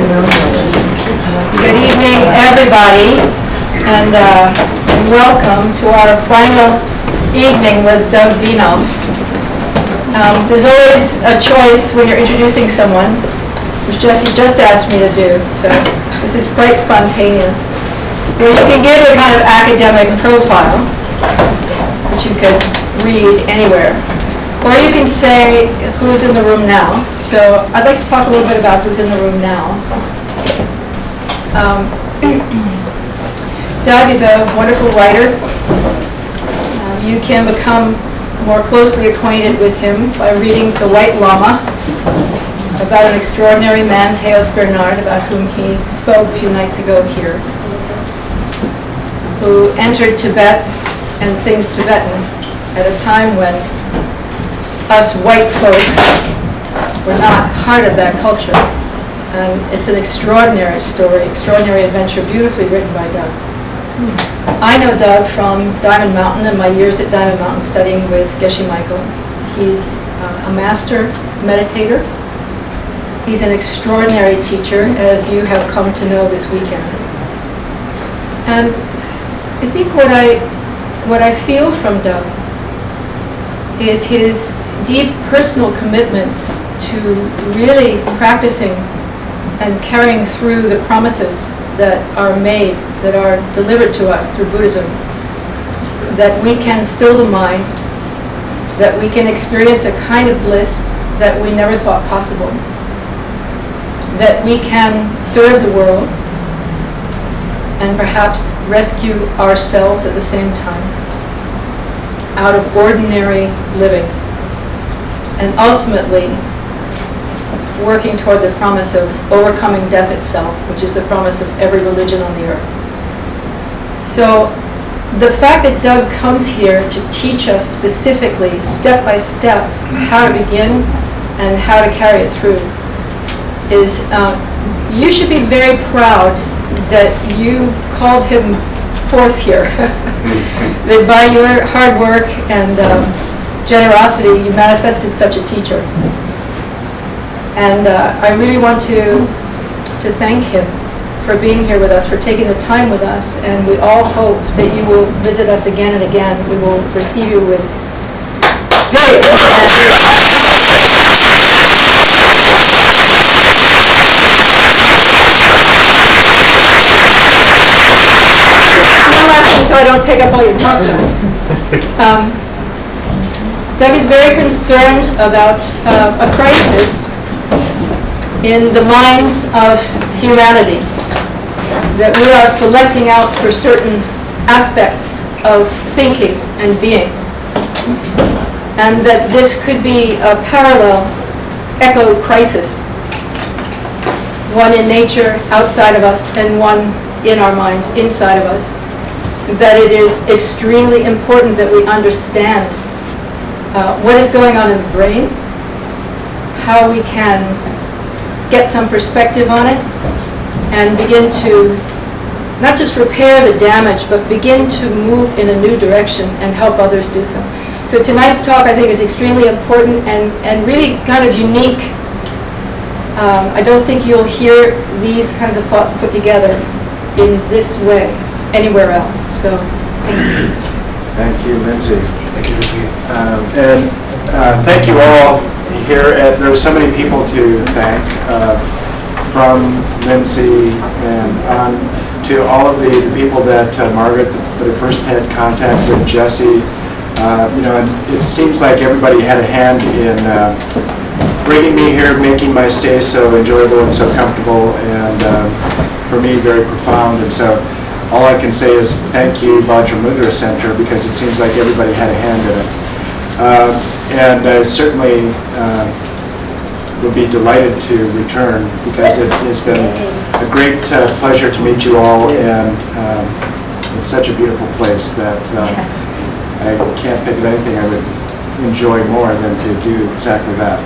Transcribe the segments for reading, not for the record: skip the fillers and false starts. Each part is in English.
Good evening, everybody, and welcome to our final evening with Doug Veenhov. There's always a choice when you're introducing someone, which Jesse just asked me to do, so this is quite spontaneous. Where you can give a kind of academic profile, which you could read anywhere. Or you can say who's in the room now. So I'd like to talk a little bit about who's in the room now. Doug is a wonderful writer. You can become more closely acquainted with him by reading The White Llama, about an extraordinary man, Theos Bernard, about whom he spoke a few nights ago here, who entered Tibet and things Tibetan at a time when us white folk were not part of that culture. And it's an extraordinary story, extraordinary adventure, beautifully written by Doug. I know Doug from Diamond Mountain and my years at Diamond Mountain studying with Geshe Michael. He's a master meditator. He's an extraordinary teacher, as you have come to know this weekend. And I think what I feel from Doug is his deep personal commitment to really practicing and carrying through the promises that are made, that are delivered to us through Buddhism, that we can still the mind, that we can experience a kind of bliss that we never thought possible, that we can serve the world and perhaps rescue ourselves at the same time out of ordinary living, and ultimately working toward the promise of overcoming death itself, which is the promise of every religion on the earth. So the fact that Doug comes here to teach us specifically, step by step, how to begin and how to carry it through is, you should be very proud that you called him forth here. That by your hard work and generosity, you manifested such a teacher. And I really want to thank him for being here with us, for taking the time with us, and we all hope that you will visit us again and again. We will receive you with big so I don't take up all your talk time. Doug is very concerned about a crisis in the minds of humanity, that we are selecting out for certain aspects of thinking and being, and that this could be a parallel echo crisis, one in nature outside of us and one in our minds inside of us, that it is extremely important that we understand what is going on in the brain, how we can get some perspective on it, and begin to not just repair the damage, but begin to move in a new direction and help others do so. So tonight's talk, I think, is extremely important and really kind of unique. I don't think you'll hear these kinds of thoughts put together in this way anywhere else. So, thank you. Thank you, Lindsay. Thank you. And thank you all here. There are so many people to thank, from Lindsay and on to all of the people that Margaret that first had contact with, Jesse. And it seems like everybody had a hand in bringing me here, making my stay so enjoyable and so comfortable, and for me very profound. And so all I can say is thank you, Vajramudra Center, because it seems like everybody had a hand in it. And I certainly would be delighted to return, because it has been a great pleasure to meet you all, and it's such a beautiful place that I can't think of anything I would enjoy more than to do exactly that.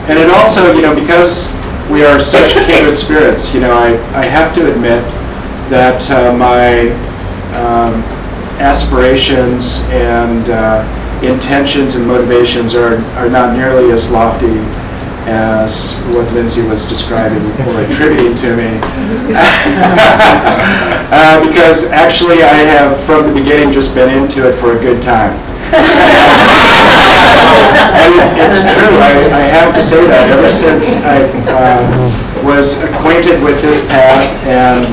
And it also, because we are such kindred spirits, I have to admit that my aspirations and intentions and motivations are not nearly as lofty as what Lindsay was describing or attributing to me. Because actually I have from the beginning just been into it for a good time. And it's true, I have to say that ever since I was acquainted with this path, and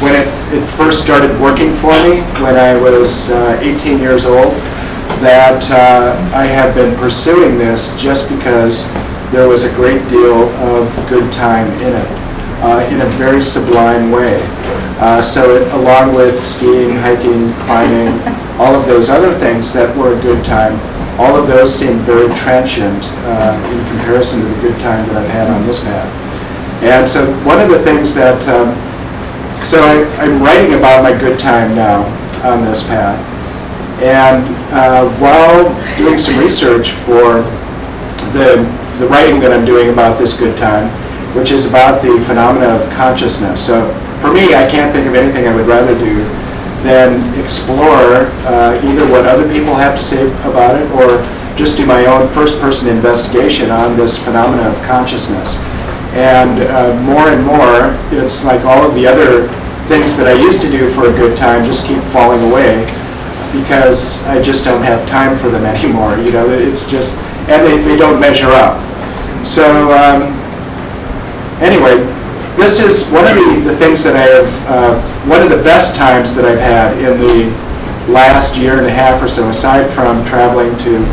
when it first started working for me when I was 18 years old, that I have been pursuing this just because there was a great deal of good time in it, in a very sublime way. So along with skiing, hiking, climbing, all of those other things that were a good time, all of those seem very transient in comparison to the good time that I've had on this path. And so one of the things that, so I'm writing about my good time now on this path. And while doing some research for the writing that I'm doing about this good time, which is about the phenomena of consciousness. So for me, I can't think of anything I would rather do than explore either what other people have to say about it or just do my own first-person investigation on this phenomena of consciousness. And more and more, it's like all of the other things that I used to do for a good time just keep falling away because I just don't have time for them anymore. You know, it's just, and they don't measure up. So anyway, this is one of the things that I have, one of the best times that I've had in the last year and a half or so, aside from traveling to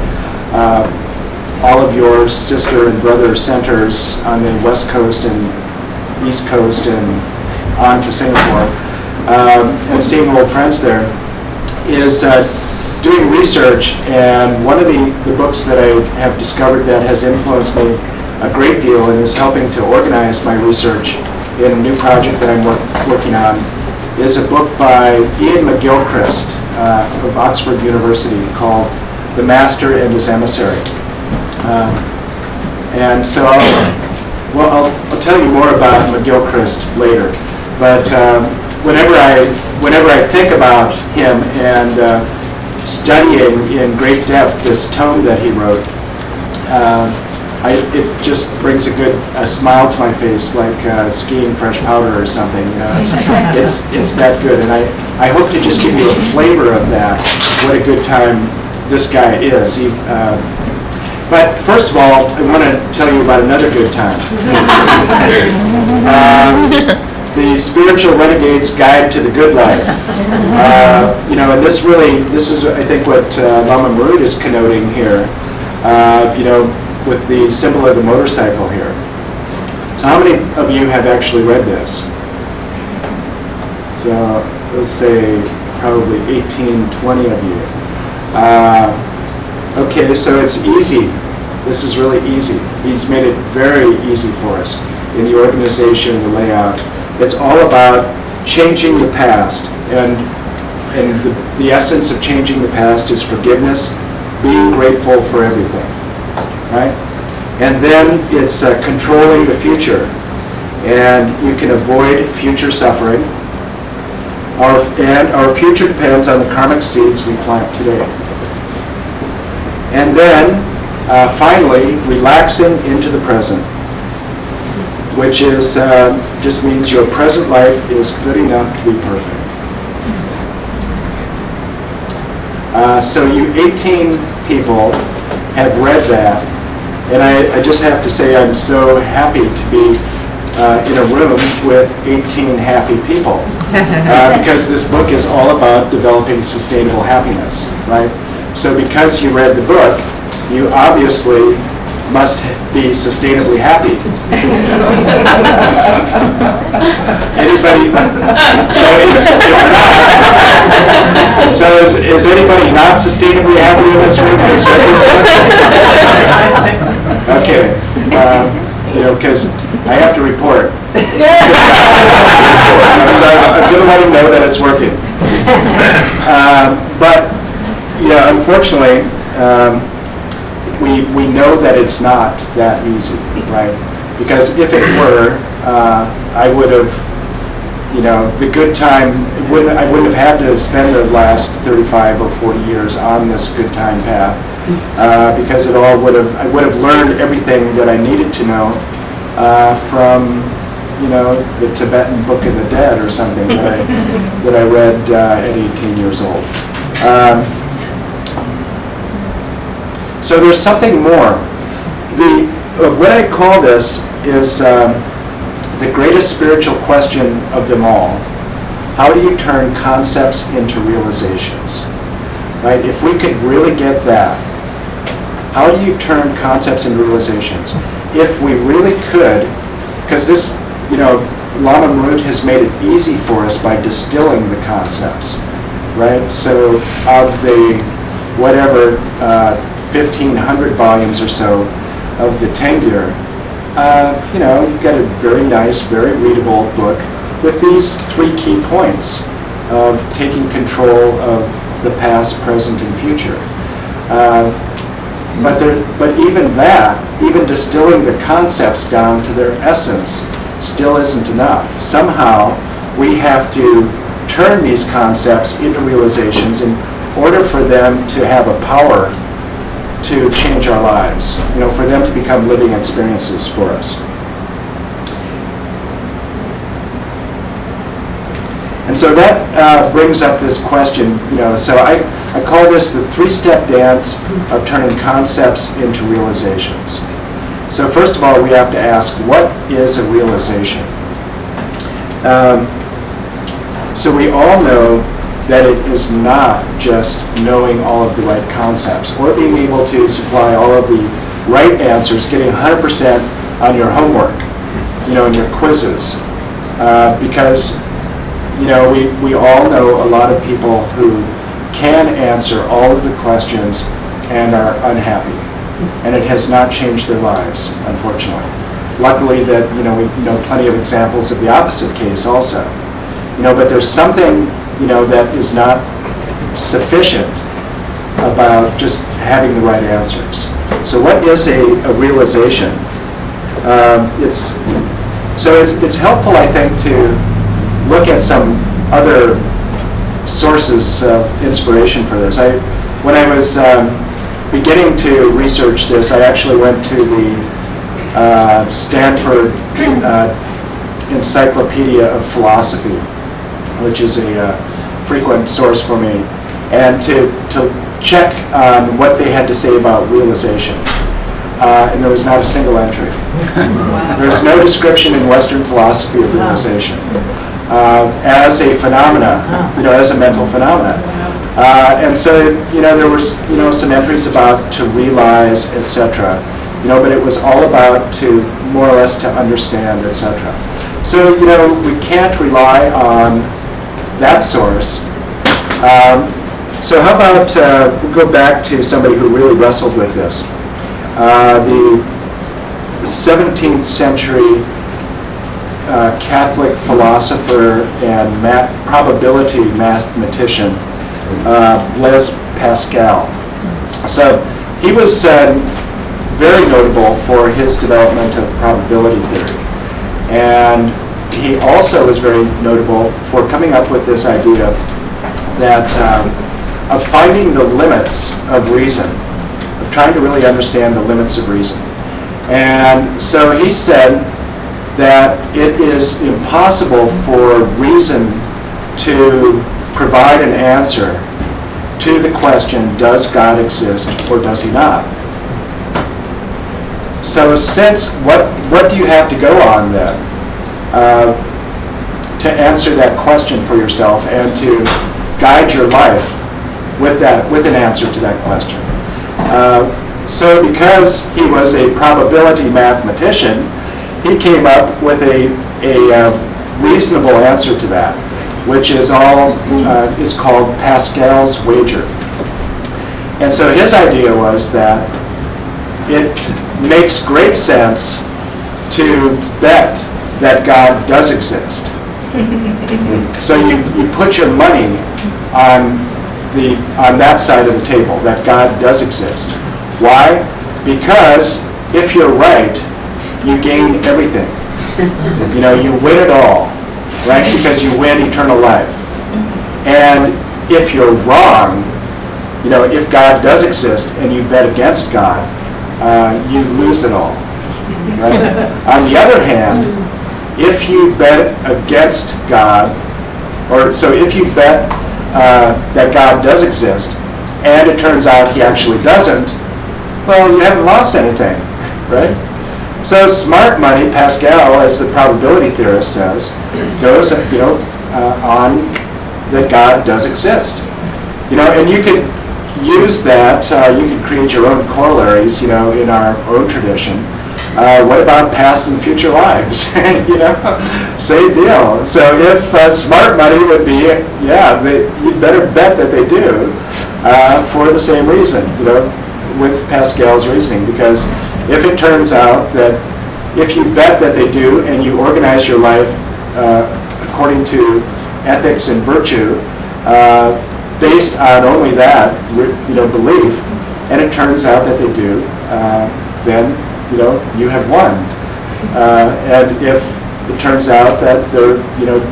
all of your sister and brother centers on the West Coast and East Coast and on to Singapore, and seeing old friends there, is doing research. And one of the books that I have discovered that has influenced me a great deal and is helping to organize my research in a new project that I'm working on is a book by Ian McGilchrist of Oxford University called The Master and His Emissary. And so I'll tell you more about McGilchrist later. But whenever I think about him and studying in great depth this tome that he wrote, it just brings a smile to my face, like skiing fresh powder or something. You know, it's that good, and I hope to just give you a flavor of that. What a good time this guy is. But first of all, I want to tell you about another good time. The Spiritual Renegade's Guide to the Good Life. You know, and this is I think what Lama Marud is connoting here. You know, with the symbol of the motorcycle here. So how many of you have actually read this? So let's say probably 18, 20 of you. Okay, so it's easy. This is really easy. He's made it very easy for us in the organization, the layout. It's all about changing the past. And the essence of changing the past is forgiveness, being grateful for everything. Right? And then it's controlling the future. And you can avoid future suffering. And our future depends on the karmic seeds we plant today. And then, finally, relaxing into the present, which is just means your present life is good enough to be perfect. So you 18 people have read that. And I just have to say I'm so happy to be in a room with 18 happy people because this book is all about developing sustainable happiness, right? So because you read the book, you obviously must be sustainably happy. Anybody? So is anybody not sustainably happy in this room? Okay, you know, because I have to report. So I'm going to let him know that it's working. But yeah, unfortunately, we know that it's not that easy, right? Because if it were, I would have the good time, I wouldn't have had to spend the last 35 or 40 years on this good time path, because I would have learned everything that I needed to know from, the Tibetan Book of the Dead or something that I read at 18 years old. So there's something more. What I call this is the greatest spiritual question of them all. How do you turn concepts into realizations? Right? If we could really get that, how do you turn concepts into realizations? If we really could, because this, Lama Marut has made it easy for us by distilling the concepts, right? So of the whatever 1,500 volumes or so of the Tengyur, you've got a very nice, very readable book with these 3 key points of taking control of the past, present, and future. But even that, even distilling the concepts down to their essence, still isn't enough. Somehow, we have to turn these concepts into realizations in order for them to have a power to change our lives, for them to become living experiences for us. And so that brings up this question, so I call this the 3-step dance of turning concepts into realizations. So first of all, we have to ask, what is a realization? So we all know that it is not just knowing all of the right concepts or being able to supply all of the right answers, getting 100% on your homework, in your quizzes, because we all know a lot of people who can answer all of the questions and are unhappy, and it has not changed their lives, unfortunately. Luckily that, we know plenty of examples of the opposite case also. But there's something, that is not sufficient about just having the right answers. So what is a realization? It's helpful, I think, to look at some other sources of inspiration for this. When I was beginning to research this, I actually went to the Stanford Encyclopedia of Philosophy, which is a frequent source for me, and to check on what they had to say about realization. And there was not a single entry. There's no description in Western philosophy of realization as a phenomena, as a mental phenomena. And so, there was, some entries about to realize, etc. But it was all about to more or less to understand, etc. So, we can't rely on that source. So how about we'll go back to somebody who really wrestled with this. The 17th century Catholic philosopher and probability mathematician, Blaise Pascal. So he was very notable for his development of probability theory. And he also was very notable for coming up with this idea that of finding the limits of reason, of trying to really understand the limits of reason. And so he said that it is impossible for reason to provide an answer to the question, does God exist or does he not? So since, what do you have to go on then to answer that question for yourself and to guide your life with an answer to that question? So because he was a probability mathematician, he came up with a reasonable answer to that, which is called Pascal's wager. And so his idea was that it makes great sense to bet that God does exist. So you put your money on that side of the table, that God does exist. Why? Because if you're right, you gain everything. You win it all. right? Because you win eternal life. And if you're wrong, if God does exist and you bet against God, you lose it all, right? On the other hand, if you bet against God, so if you bet that God does exist, and it turns out he actually doesn't, well, you haven't lost anything, right? So smart money, Pascal, as the probability theorist says, goes, on that God does exist. And you could use that, you could create your own corollaries, in our own tradition. What about past and future lives? Same deal. So if smart money would be, you'd better bet that they do, for the same reason, with Pascal's reasoning, because if it turns out that if you bet that they do and you organize your life according to ethics and virtue, based on only that, belief, and it turns out that they do, then you have won. And if it turns out that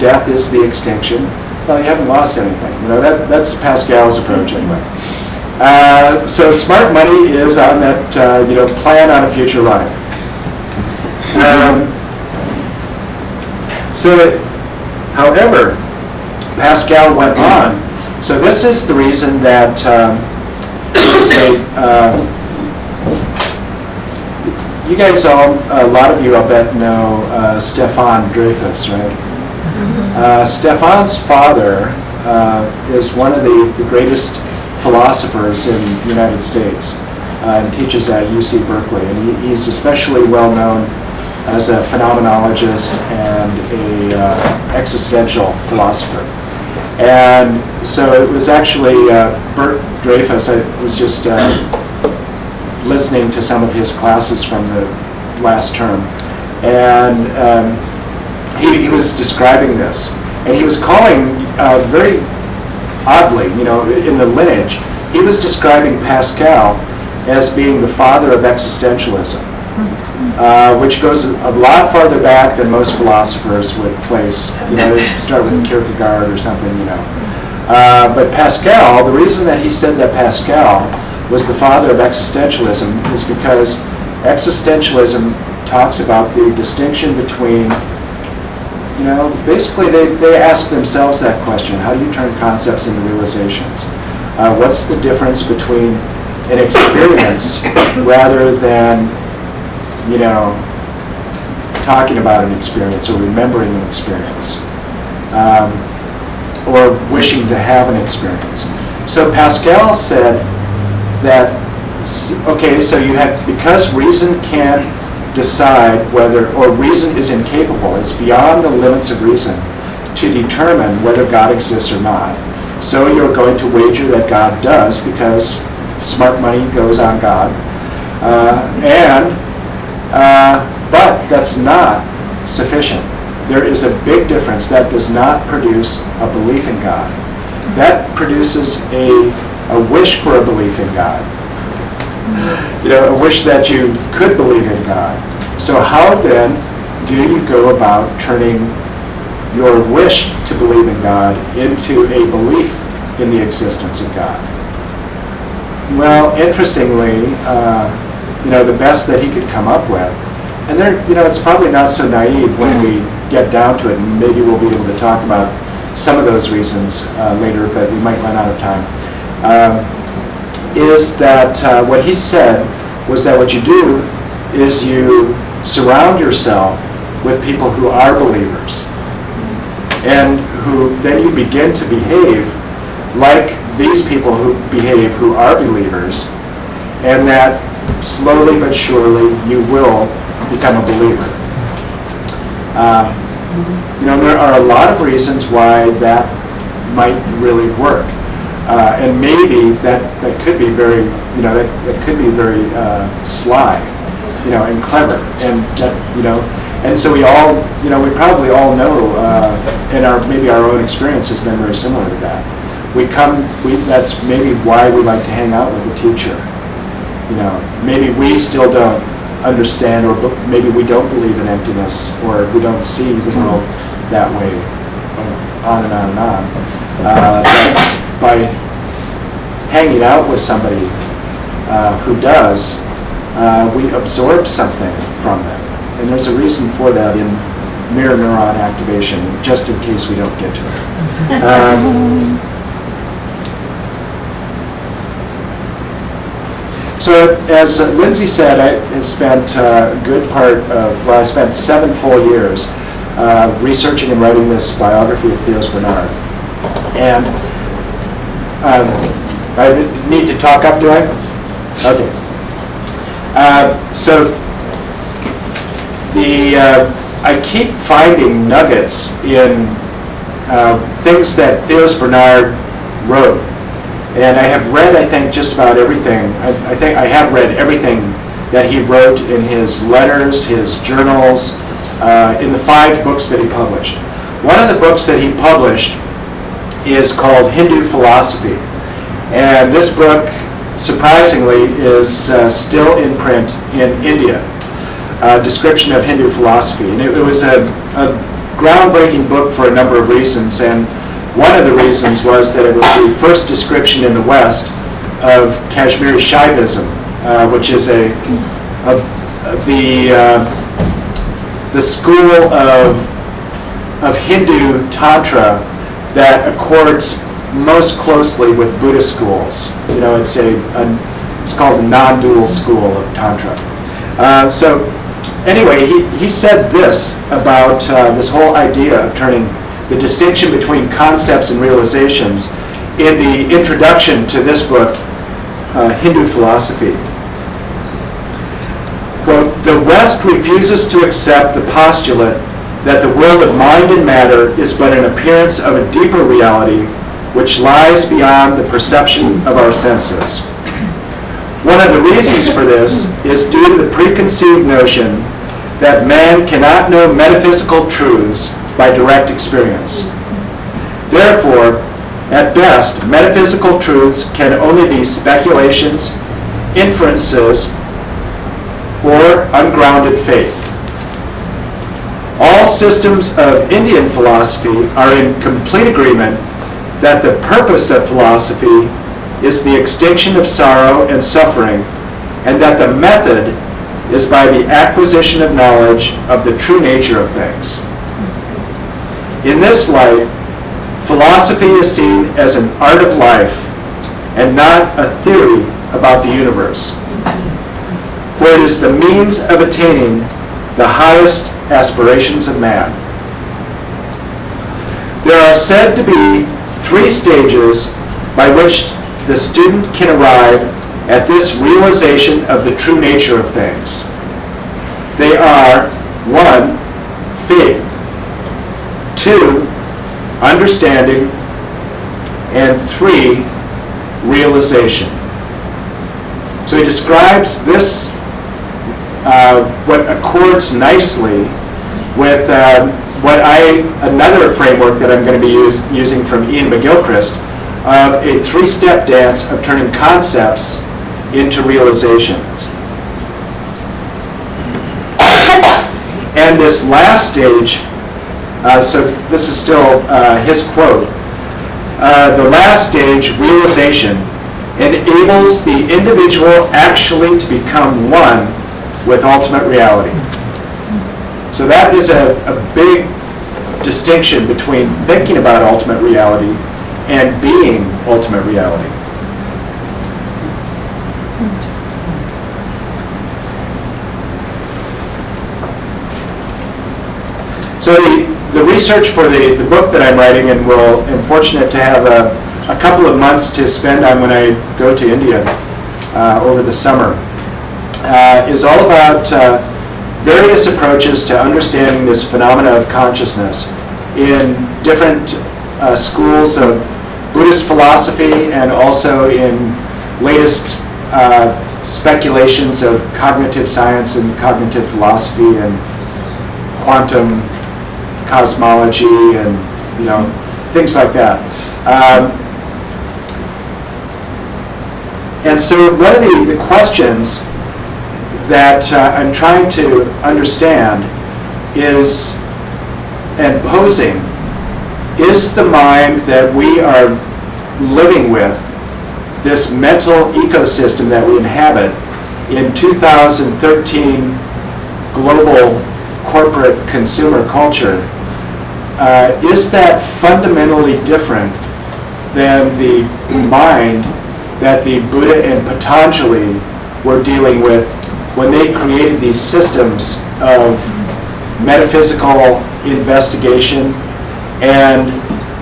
death is the extinction, well, you haven't lost anything. That's Pascal's approach anyway. So smart money is on that, plan on a future life. However, Pascal went on. So this is the reason that, you guys a lot of you, I'll bet, know Stefan Dreyfus, right? Stefan's father is one of the greatest philosophers in the United States, and teaches at UC Berkeley, and he's especially well known as a phenomenologist and a existential philosopher. And so it was actually Bert Dreyfus. I was just listening to some of his classes from the last term, and he was describing this, and he was calling very oddly, in the lineage, he was describing Pascal as being the father of existentialism, which goes a lot farther back than most philosophers would place. They start with Kierkegaard or something, But Pascal, the reason that he said that Pascal was the father of existentialism is because existentialism talks about the distinction between, basically they ask themselves that question: how do you turn concepts into realizations? What's the difference between an experience rather than, talking about an experience or remembering an experience, or wishing to have an experience? So Pascal said that, okay, so you have, because reason can't decide whether, or reason is incapable, it's beyond the limits of reason to determine whether God exists or not. So you're going to wager that God does, because smart money goes on God. But that's not sufficient. There is a big difference. That does not produce a belief in God. That produces a wish for a belief in God. A wish that you could believe in God. So how then do you go about turning your wish to believe in God into a belief in the existence of God? Well, interestingly, the best that he could come up with, and there, it's probably not so naive when we get down to it, and maybe we'll be able to talk about some of those reasons later, but we might run out of time, is that what he said was that what you do is you surround yourself with people who are believers, and who then you begin to behave like these people who behave who are believers, and that slowly but surely you will become a believer. There are a lot of reasons why that might really work, and maybe that could be very, that could be very sly, and clever, and that, and so we all, we probably all know, and maybe our own experience has been very similar to that. That's maybe why we like to hang out with a teacher. Maybe we still don't understand, or maybe we don't believe in emptiness, or we don't see the world that way, on and on and on. But by hanging out with somebody who does, we absorb something from them. And there's a reason for that in mirror neuron activation, just in case we don't get to it. So as Lindsay said, I spent a good part of, well, I spent 7 full years researching and writing this biography of Theos Bernard. And I need to talk up, do I? Okay. So I keep finding nuggets in things that Theos Bernard wrote. And I have read, I think, just about everything. I think I have read everything that he wrote in his letters, his journals, in the 5 books that he published. One of the books that he published is called Hindu Philosophy. And this book, surprisingly, is still in print in India. A description of Hindu philosophy. And it was a groundbreaking book for a number of reasons. And one of the reasons was that it was the first description in the West of Kashmiri Shaivism, which is the school of Hindu Tantra that accords most closely with Buddhist schools. You know, it's called a non-dual school of Tantra. So anyway, he said this about this whole idea of turning the distinction between concepts and realizations in the introduction to this book, Hindu Philosophy. Quote, "The West refuses to accept the postulate that the world of mind and matter is but an appearance of a deeper reality which lies beyond the perception of our senses. One of the reasons for this is due to the preconceived notion that man cannot know metaphysical truths by direct experience. Therefore, at best, metaphysical truths can only be speculations, inferences, or ungrounded faith. All systems of Indian philosophy are in complete agreement that the purpose of philosophy is the extinction of sorrow and suffering, and that the method is by the acquisition of knowledge of the true nature of things. In this light, philosophy is seen as an art of life and not a theory about the universe. For it is the means of attaining the highest aspirations of man. There are said to be 3 stages by which the student can arrive at this realization of the true nature of things. They are 1, faith, 2, understanding, and 3, realization. So he describes this, what accords nicely with another framework that I'm going to be using from Ian McGilchrist, of a 3-step dance of turning concepts into realizations. And this last stage, so this is still his quote, the last stage, realization, enables the individual actually to become one with ultimate reality. So that is a big distinction between thinking about ultimate reality and being ultimate reality. So the research for the book that I'm writing, and I'm fortunate to have a couple of months to spend on when I go to India over the summer, is all about various approaches to understanding this phenomena of consciousness in different schools of Buddhist philosophy and also in latest speculations of cognitive science and cognitive philosophy and quantum cosmology and things like that. And so one of the questions that I'm trying to understand is and posing, is the mind that we are living with, this mental ecosystem that we inhabit in 2013 global corporate consumer culture, is that fundamentally different than the mind that the Buddha and Patanjali were dealing with when they created these systems of metaphysical investigation and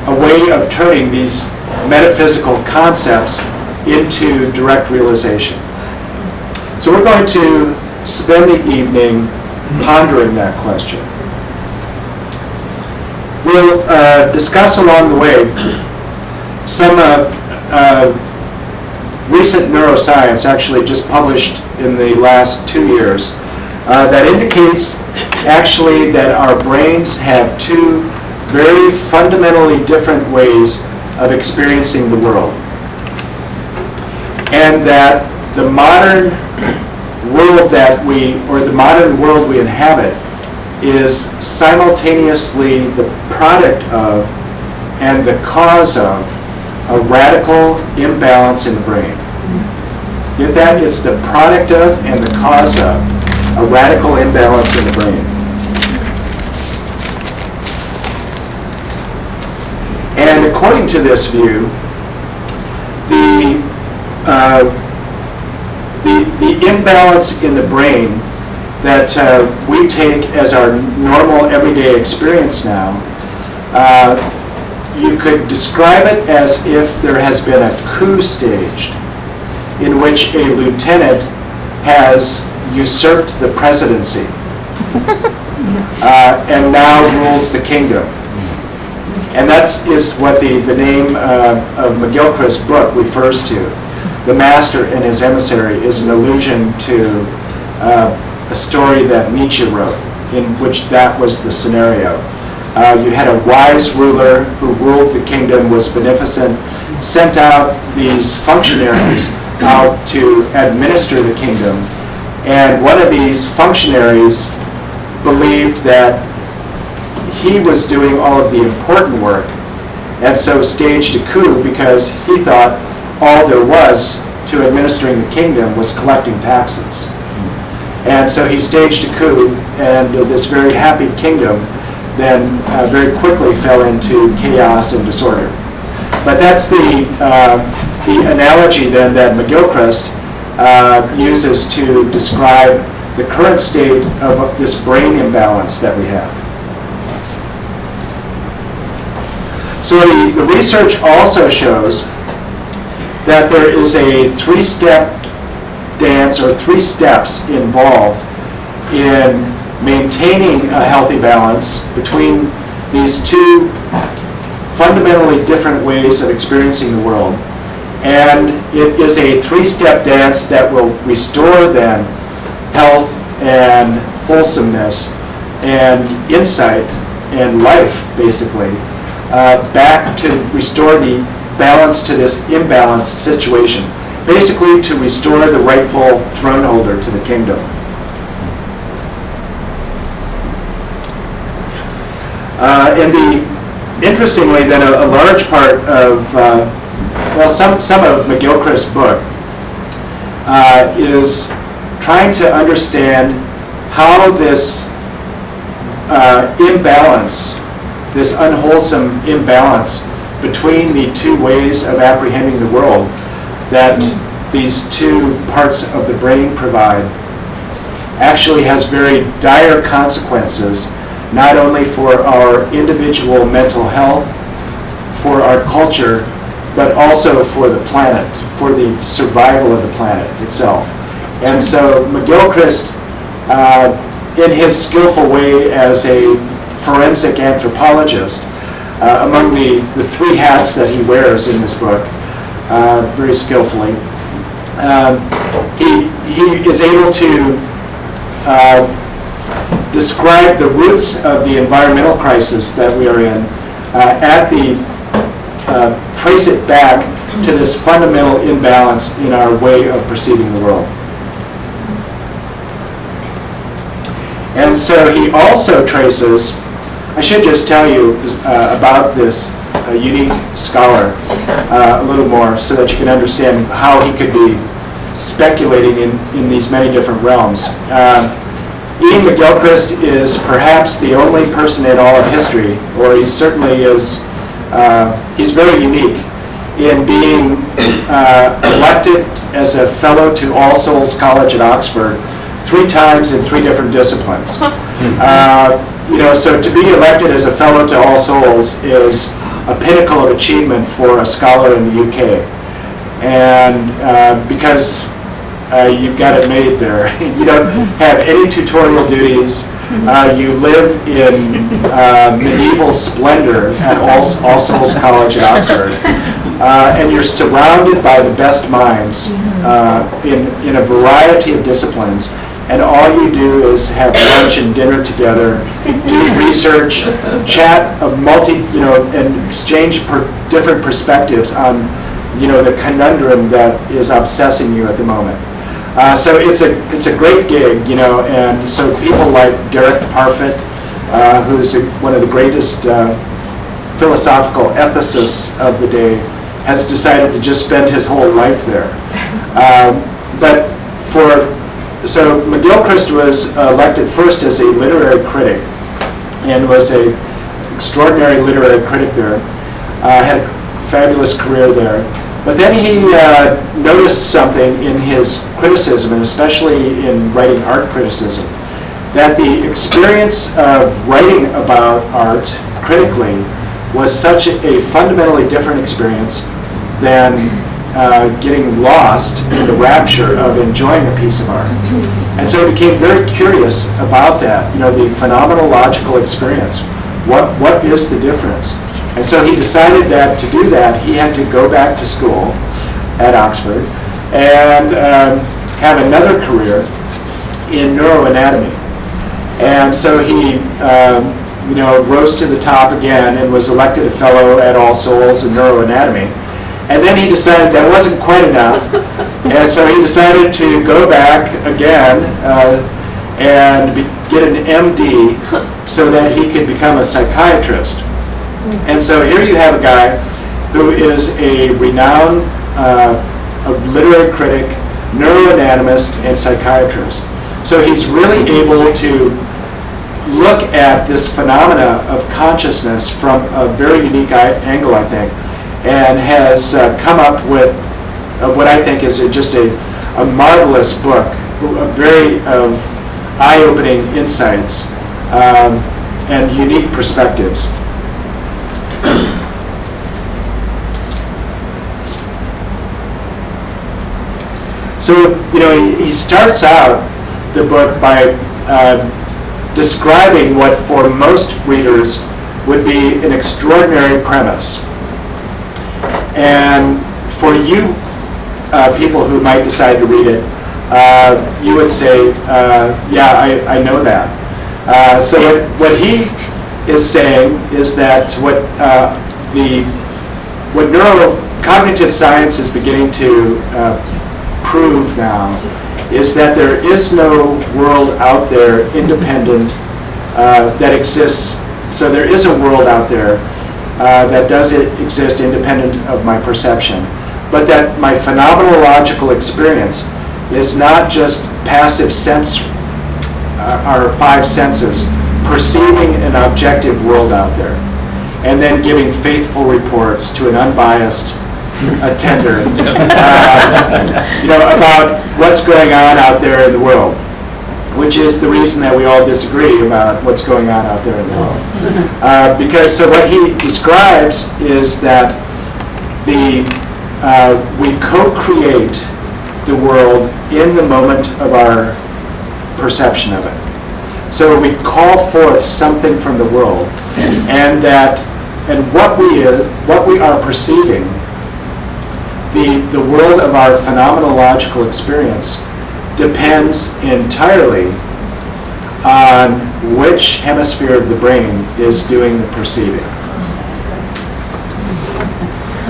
a way of turning these metaphysical concepts into direct realization. So we're going to spend the evening pondering that question. We'll discuss along the way some recent neuroscience, actually just published in the last 2 years, that indicates actually that our brains have two very fundamentally different ways of experiencing the world. And that the modern world we inhabit is simultaneously the product of and the cause of a radical imbalance in the brain. Get that? It's the product of and the cause of a radical imbalance in the brain. And according to this view, the imbalance in the brain that we take as our normal everyday experience now, you could describe it as if there has been a coup staged in which a lieutenant has usurped the presidency and now rules the kingdom. And that is what the name of McGilchrist's book refers to. The Master and His Emissary is an allusion to a story that Nietzsche wrote, in which that was the scenario. You had a wise ruler who ruled the kingdom, was beneficent, sent out these functionaries out to administer the kingdom, and one of these functionaries believed that he was doing all of the important work, and so staged a coup because he thought all there was to administering the kingdom was collecting taxes. And so he staged a coup, and this very happy kingdom then very quickly fell into chaos and disorder. But that's the analogy then that McGilchrist uses to describe the current state of this brain imbalance that we have. So the research also shows that there is a three-step dance, or 3 steps involved in maintaining a healthy balance between these two fundamentally different ways of experiencing the world. And it is a 3-step dance that will restore then health and wholesomeness and insight and life, basically, back to restore the balance to this imbalanced situation, basically to restore the rightful throne holder to the kingdom. Interestingly, then a large part of, some of McGilchrist's book is trying to understand how this imbalance, this unwholesome imbalance between the two ways of apprehending the world that these two parts of the brain provide actually has very dire consequences, not only for our individual mental health, for our culture, but also for the planet, for the survival of the planet itself. And so McGilchrist, in his skillful way as a forensic anthropologist, among the 3 hats that he wears in this book, very skillfully, he is able to describe the roots of the environmental crisis that we are in, trace it back to this fundamental imbalance in our way of perceiving the world. And so he also traces I should just tell you about this unique scholar a little more so that you can understand how he could be speculating in these many different realms. Ian McGilchrist is perhaps the only person in all of history, or he certainly is, he's very unique in being elected as a fellow to All Souls College at Oxford 3 times in 3 different disciplines. So to be elected as a fellow to All Souls is a pinnacle of achievement for a scholar in the UK. And because you've got it made there. You don't have any tutorial duties. You live in medieval splendor at All Souls College at Oxford. And you're surrounded by the best minds in a variety of disciplines. And all you do is have lunch and dinner together, do research, chat of and exchange different perspectives on, the conundrum that is obsessing you at the moment. So it's a great gig, and so people like Derek Parfit, who's one of the greatest philosophical ethicists of the day, has decided to just spend his whole life there. So McGilchrist was elected first as a literary critic, and was an extraordinary literary critic there. Had a fabulous career there. But then he noticed something in his criticism, and especially in writing art criticism, that the experience of writing about art critically was such a fundamentally different experience than getting lost in the rapture of enjoying a piece of art. And so he became very curious about that, the phenomenological experience. What is the difference? And so he decided that to do that, he had to go back to school at Oxford and have another career in neuroanatomy. And so he, rose to the top again and was elected a fellow at All Souls in neuroanatomy. And then he decided that wasn't quite enough. And so he decided to go back again and get an MD so that he could become a psychiatrist. And so here you have a guy who is a renowned literary critic, neuroanatomist, and psychiatrist. So he's really able to look at this phenomena of consciousness from a very unique angle, I think, and has come up with what I think is just a marvelous book, a very eye-opening insights and unique perspectives. So, he starts out the book by describing what for most readers would be an extraordinary premise. And for you people who might decide to read it, you would say, yeah, I know that. So what he is saying is that what neurocognitive science is beginning to prove now is that there is no world out there independent that exists. So there is a world out there that does exist independent of my perception, but that my phenomenological experience is not just passive sense, our 5 senses, perceiving an objective world out there, and then giving faithful reports to an unbiased attender, about what's going on out there in the world, which is the reason that we all disagree about what's going on out there in the world. Because so what he describes is that we co-create the world in the moment of our perception of it. So we call forth something from the world, and what we are perceiving, the world of our phenomenological experience, depends entirely on which hemisphere of the brain is doing the perceiving.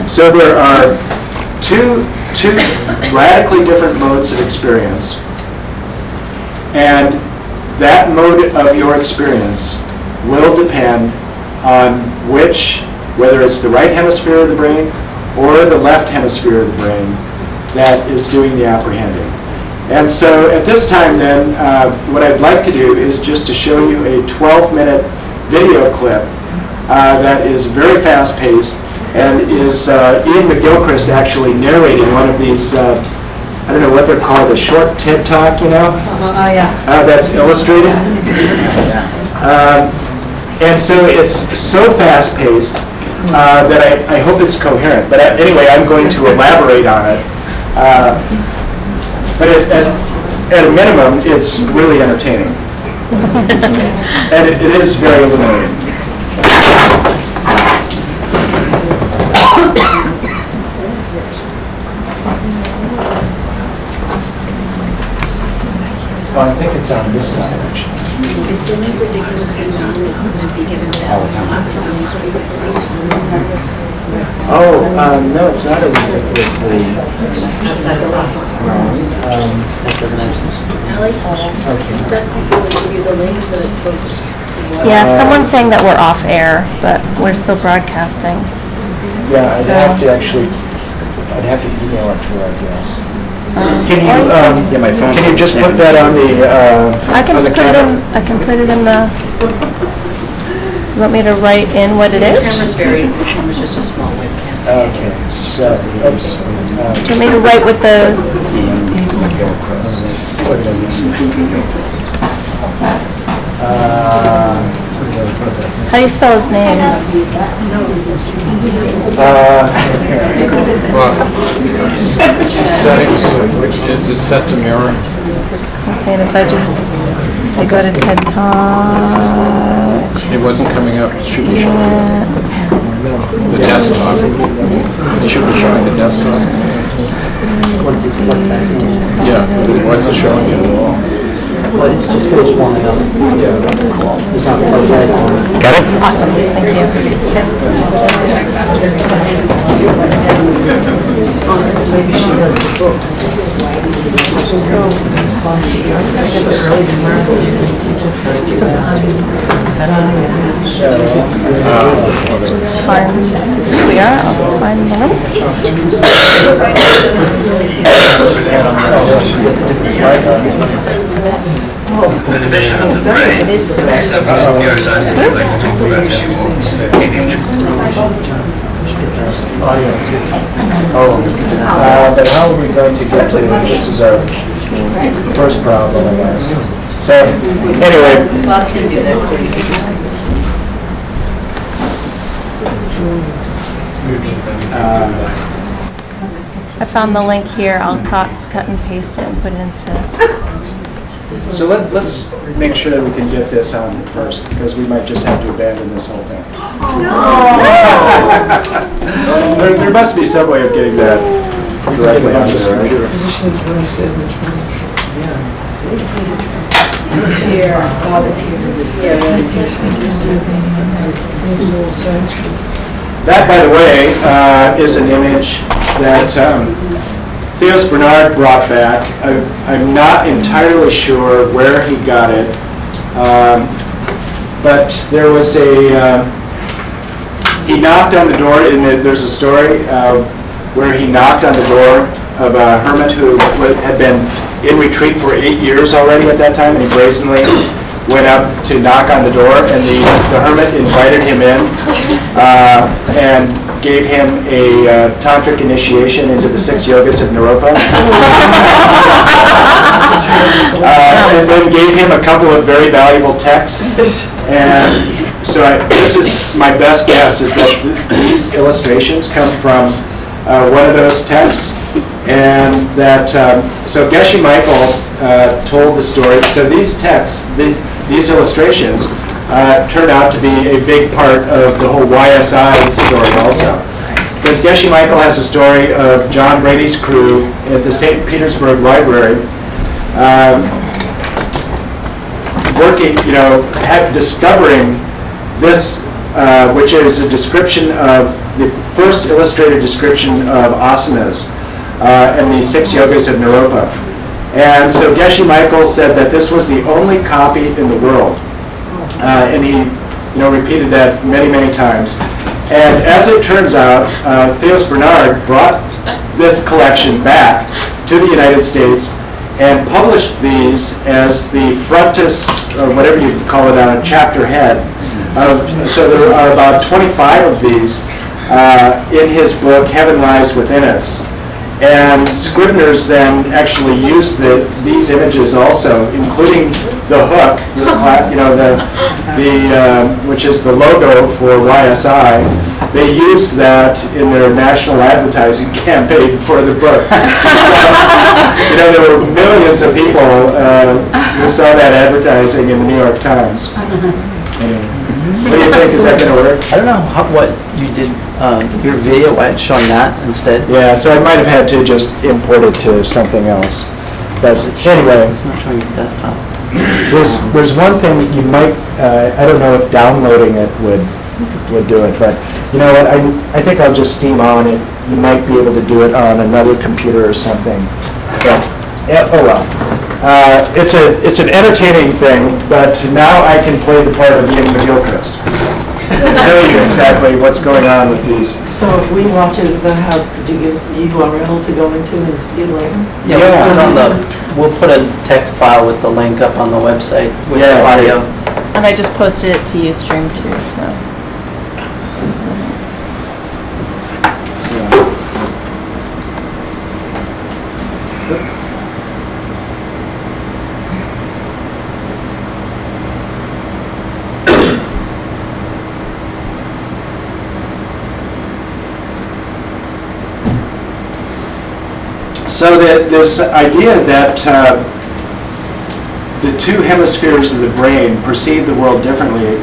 So there are two radically different modes of experience, and that mode of your experience will depend on whether it's the right hemisphere of the brain or the left hemisphere of the brain that is doing the apprehending. And so at this time then, what I'd like to do is just to show you a 12-minute video clip that is very fast-paced and is Ian McGilchrist actually narrating one of these, I don't know what they're called, a short TED Talk, you know? Oh, yeah. That's illustrated. And so it's so fast-paced that I hope it's coherent. But anyway, I'm going to elaborate on it. But at a minimum, it's really entertaining. And it is very illuminating. Well, I think it's on this side, actually. Is Billy ridiculously not to be given No, it's not a ridiculously Ellie, doesn't give you the link so that folks... Yeah, someone's saying that we're off air, but we're still broadcasting. Yeah, I'd have to email it to her, I guess. Can you just put that on the I can just put it in. I can put it in the. You want me to write in what it is? The camera's just a small webcam. Okay, so, oops. Do you want me to write with the? How do you spell his name? Settings, which is it set to mirror? I'm saying if I go to TED Talk. It wasn't coming up. It should be showing the desktop. It should be showing the desktop. Yeah, but it wasn't showing it at all. But it's just finished warming up. Got it? Awesome, thank Just find, here we are, I'll just find The division of the brain is about but how are we going to get to this is our first problem, I guess. So, anyway. Bob can do that for you. I found the link here, I'll cut and paste it and put it into... So let's make sure that we can get this on first, because we might just have to abandon this whole thing. There must be some way of getting that directly on this computer. Here, all this here. That, by the way, is an image that Theos Bernard brought back. I'm not entirely sure where he got it, but there was he knocked on the door, and there's a story where he knocked on the door of a hermit who had been in retreat for 8 years already at that time, and he brazenly went up to knock on the door, and the hermit invited him in and gave him a tantric initiation into the 6 yogas of Naropa. And then gave him a couple of very valuable texts. And so this is my best guess, is that these illustrations come from one of those texts. And that, so Geshe Michael told the story. So these texts, these illustrations, turned out to be a big part of the whole YSI story also. Because Geshe Michael has a story of John Brady's crew at the St. Petersburg Library working, discovering this, which is a description of the first illustrated description of asanas and the 6 yogas of Naropa. And so Geshe Michael said that this was the only copy in the world. And he repeated that many, many times. And as it turns out, Theos Bernard brought this collection back to the United States and published these as the frontis, or whatever you call it, on a chapter head. So there are about 25 of these in his book, Heaven Lies Within Us. And Scribner's then actually used these images also, including the hook, which is the logo for YSI. They used that in their national advertising campaign for the book. So, there were millions of people who saw that advertising in the New York Times. What do you think? Is that going to work? I don't know what you did, your video showing that instead. Yeah, so I might have had to just import it to something else. But anyway, It's not showing your desktop. there's one thing that you might, I don't know if downloading it would do it, but you know what, I think I'll just steam on it. You might be able to do it on another computer or something. But, oh well. It's an entertaining thing, but now I can play the part of being McGilchrist. Tell you exactly what's going on with these. So if we watch it at the house, could you give us the URL to go into and see it later? Yeah, we'll put a text file with the link up on the website with the audio. And I just posted it to Ustream too, so. So this idea that the two hemispheres of the brain perceive the world differently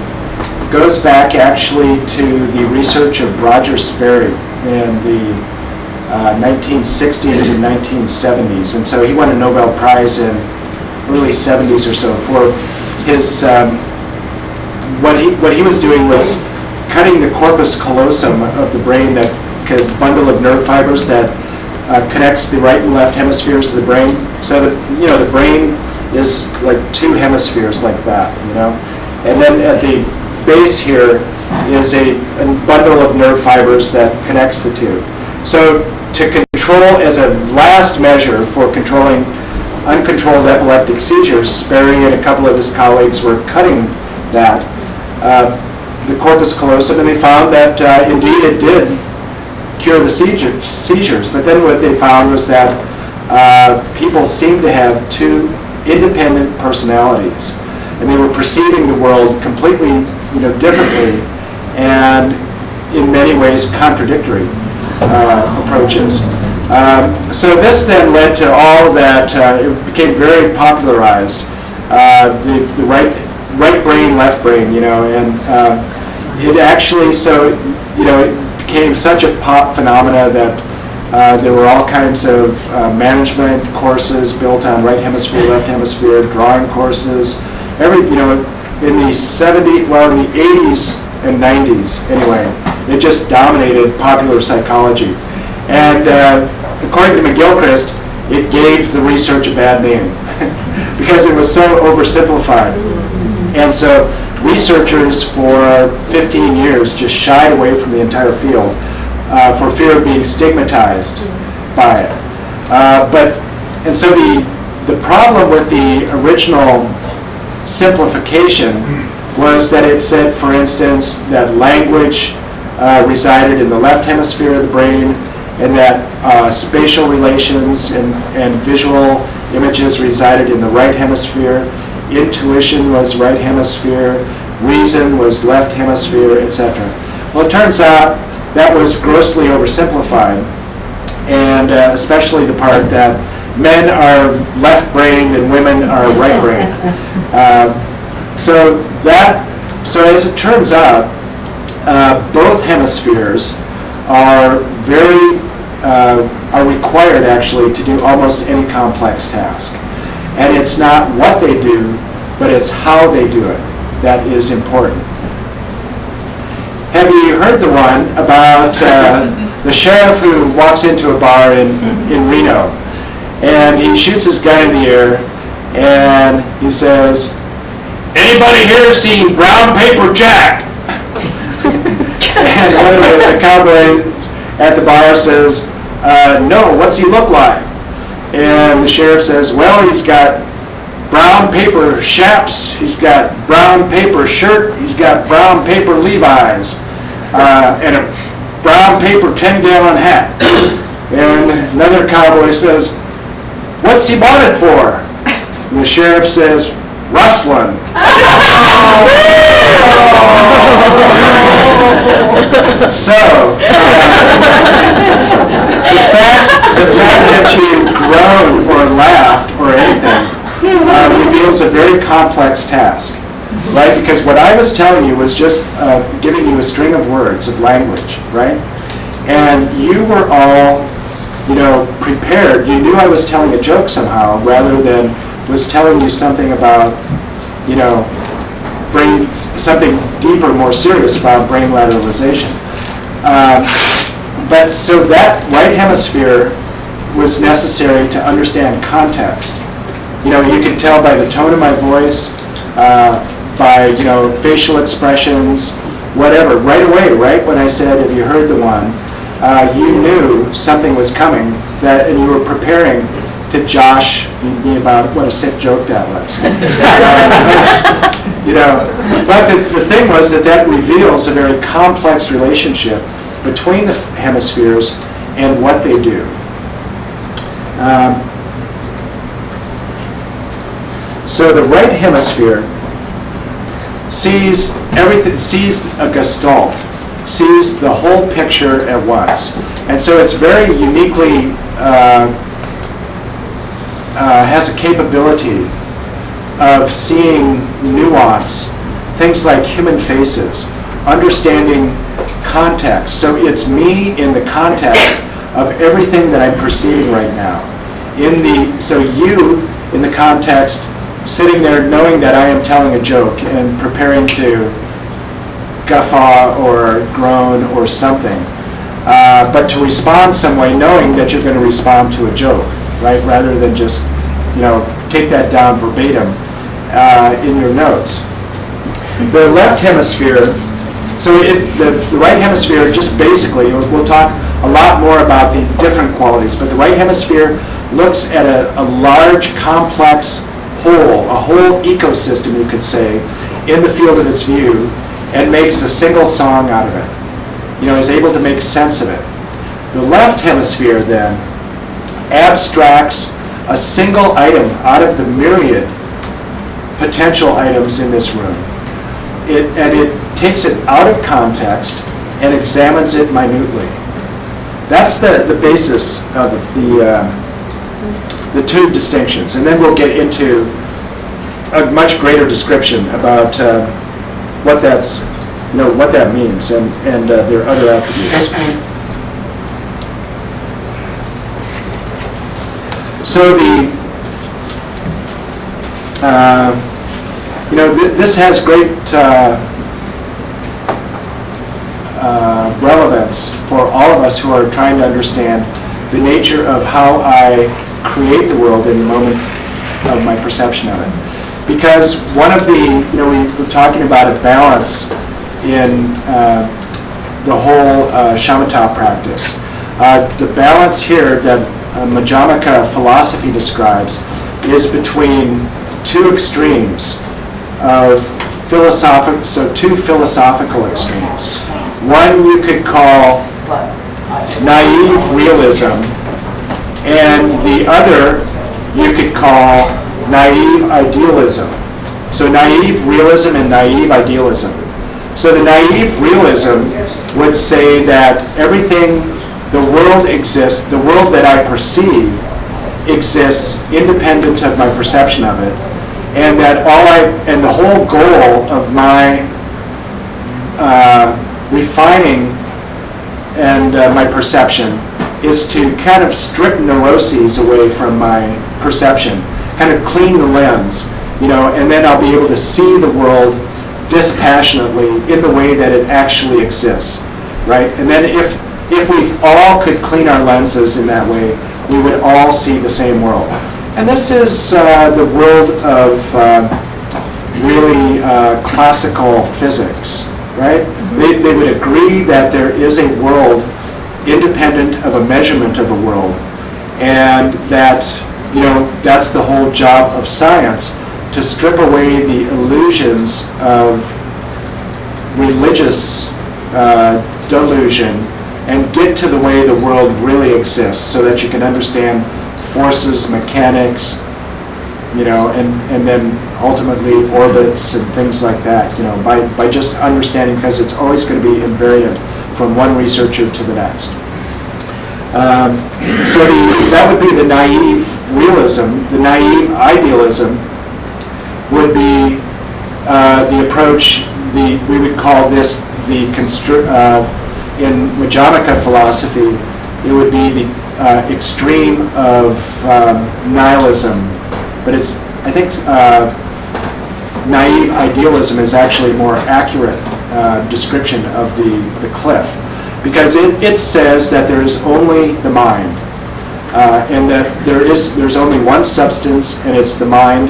goes back actually to the research of Roger Sperry in the 1960s and 1970s. And so he won a Nobel Prize in early 70s or so for his, what he was doing was cutting the corpus callosum of the brain, that bundle of nerve fibers that connects the right and left hemispheres of the brain. So that, the brain is like two hemispheres like that, And then at the base here is a bundle of nerve fibers that connects the two. So to control, as a last measure for controlling uncontrolled epileptic seizures, Sperry and a couple of his colleagues were cutting that, the corpus callosum, and they found that indeed it did cure the seizures. But then what they found was that people seemed to have two independent personalities, and they were perceiving the world completely, differently, and in many ways contradictory approaches. So this then led to all that. It became very popularized. The right brain, left brain, and it actually it became such a pop phenomena that there were all kinds of management courses built on right hemisphere, left hemisphere, drawing courses. In the 70s, in the 80s and 90s, anyway, it just dominated popular psychology. And according to McGilchrist, it gave the research a bad name because it was so oversimplified. And so researchers for 15 years just shied away from the entire field for fear of being stigmatized by it. And so the problem with the original simplification was that it said, for instance, that language resided in the left hemisphere of the brain, and that spatial relations and visual images resided in the right hemisphere. Intuition was right hemisphere, reason was left hemisphere, etc. Well, it turns out that was grossly oversimplified, and especially the part that men are left-brained and women are right-brained. So as it turns out, both hemispheres are are required actually to do almost any complex task. And it's not what they do, but it's how they do it that is important. Have you heard the one about the sheriff who walks into a bar in Reno, and he shoots his gun in the air, and he says, "Anybody here seen Brown Paper Jack?" And one of the cowboys at the bar says, no, what's he look like? And the sheriff says, well, he's got brown paper chaps, he's got brown paper shirt, he's got brown paper Levi's, and a brown paper 10-gallon hat. And another cowboy says, what's he bought it for? And the sheriff says, rustling. So, the fact that you groaned or laughed or anything reveals a very complex task, right? Because what I was telling you was just giving you a string of words, of language, right? And you were all, prepared. You knew I was telling a joke somehow, rather than was telling you something about, brain, something deeper, more serious about brain lateralization. But so that right hemisphere was necessary to understand context. You can tell by the tone of my voice, by, facial expressions, whatever, right away, right when I said, have you heard the one, you knew something was coming, and you were preparing to josh me about what a sick joke that was. But the thing was that reveals a very complex relationship between the hemispheres and what they do. So the right hemisphere sees everything, sees a gestalt, sees the whole picture at once. And so it's very uniquely, has a capability of seeing nuance, things like human faces, understanding context. So it's me in the context of everything that I'm perceiving right now. So you in the context, sitting there knowing that I am telling a joke and preparing to guffaw or groan or something, but to respond some way knowing that you're going to respond to a joke, right? Rather than just, take that down verbatim in your notes. The left hemisphere, so the right hemisphere, just basically, we'll talk a lot more about the different qualities, but the right hemisphere looks at a large, complex whole, a whole ecosystem, you could say, in the field of its view, and makes a single song out of it. Is able to make sense of it. The left hemisphere, then, abstracts a single item out of the myriad potential items in this room. It takes it out of context and examines it minutely. That's the basis of the two distinctions. And then we'll get into a much greater description about what that's, what that means and their other attributes. So this has great relevance for all of us who are trying to understand the nature of how I create the world in the moment of my perception of it. Because one of the, we're talking about a balance in the whole shamatha practice. The balance here that Madhyamaka philosophy describes is between two extremes of two philosophical extremes. One you could call naive realism, and the other you could call naive idealism. So naive realism and naive idealism. So the naive realism would say that everything, the world exists, the world that I perceive exists independent of my perception of it, and that the whole goal of my refining and my perception is to kind of strip neuroses away from my perception, kind of clean the lens, and then I'll be able to see the world dispassionately in the way that it actually exists, right? And then if we all could clean our lenses in that way, we would all see the same world. And this is the world of really classical physics. right? They would agree that there is a world independent of a measurement of a world, and that, that's the whole job of science, to strip away the illusions of religious delusion and get to the way the world really exists, so that you can understand forces, mechanics, and then ultimately orbits and things like that, by just understanding, because it's always going to be invariant from one researcher to the next. So that would be the naive realism. The naive idealism would be the approach, we would call this in Majamica philosophy, it would be the extreme of nihilism. But I think naive idealism is actually a more accurate description of the cliff, because it says that there is only the mind, and that there's only one substance, and it's the mind,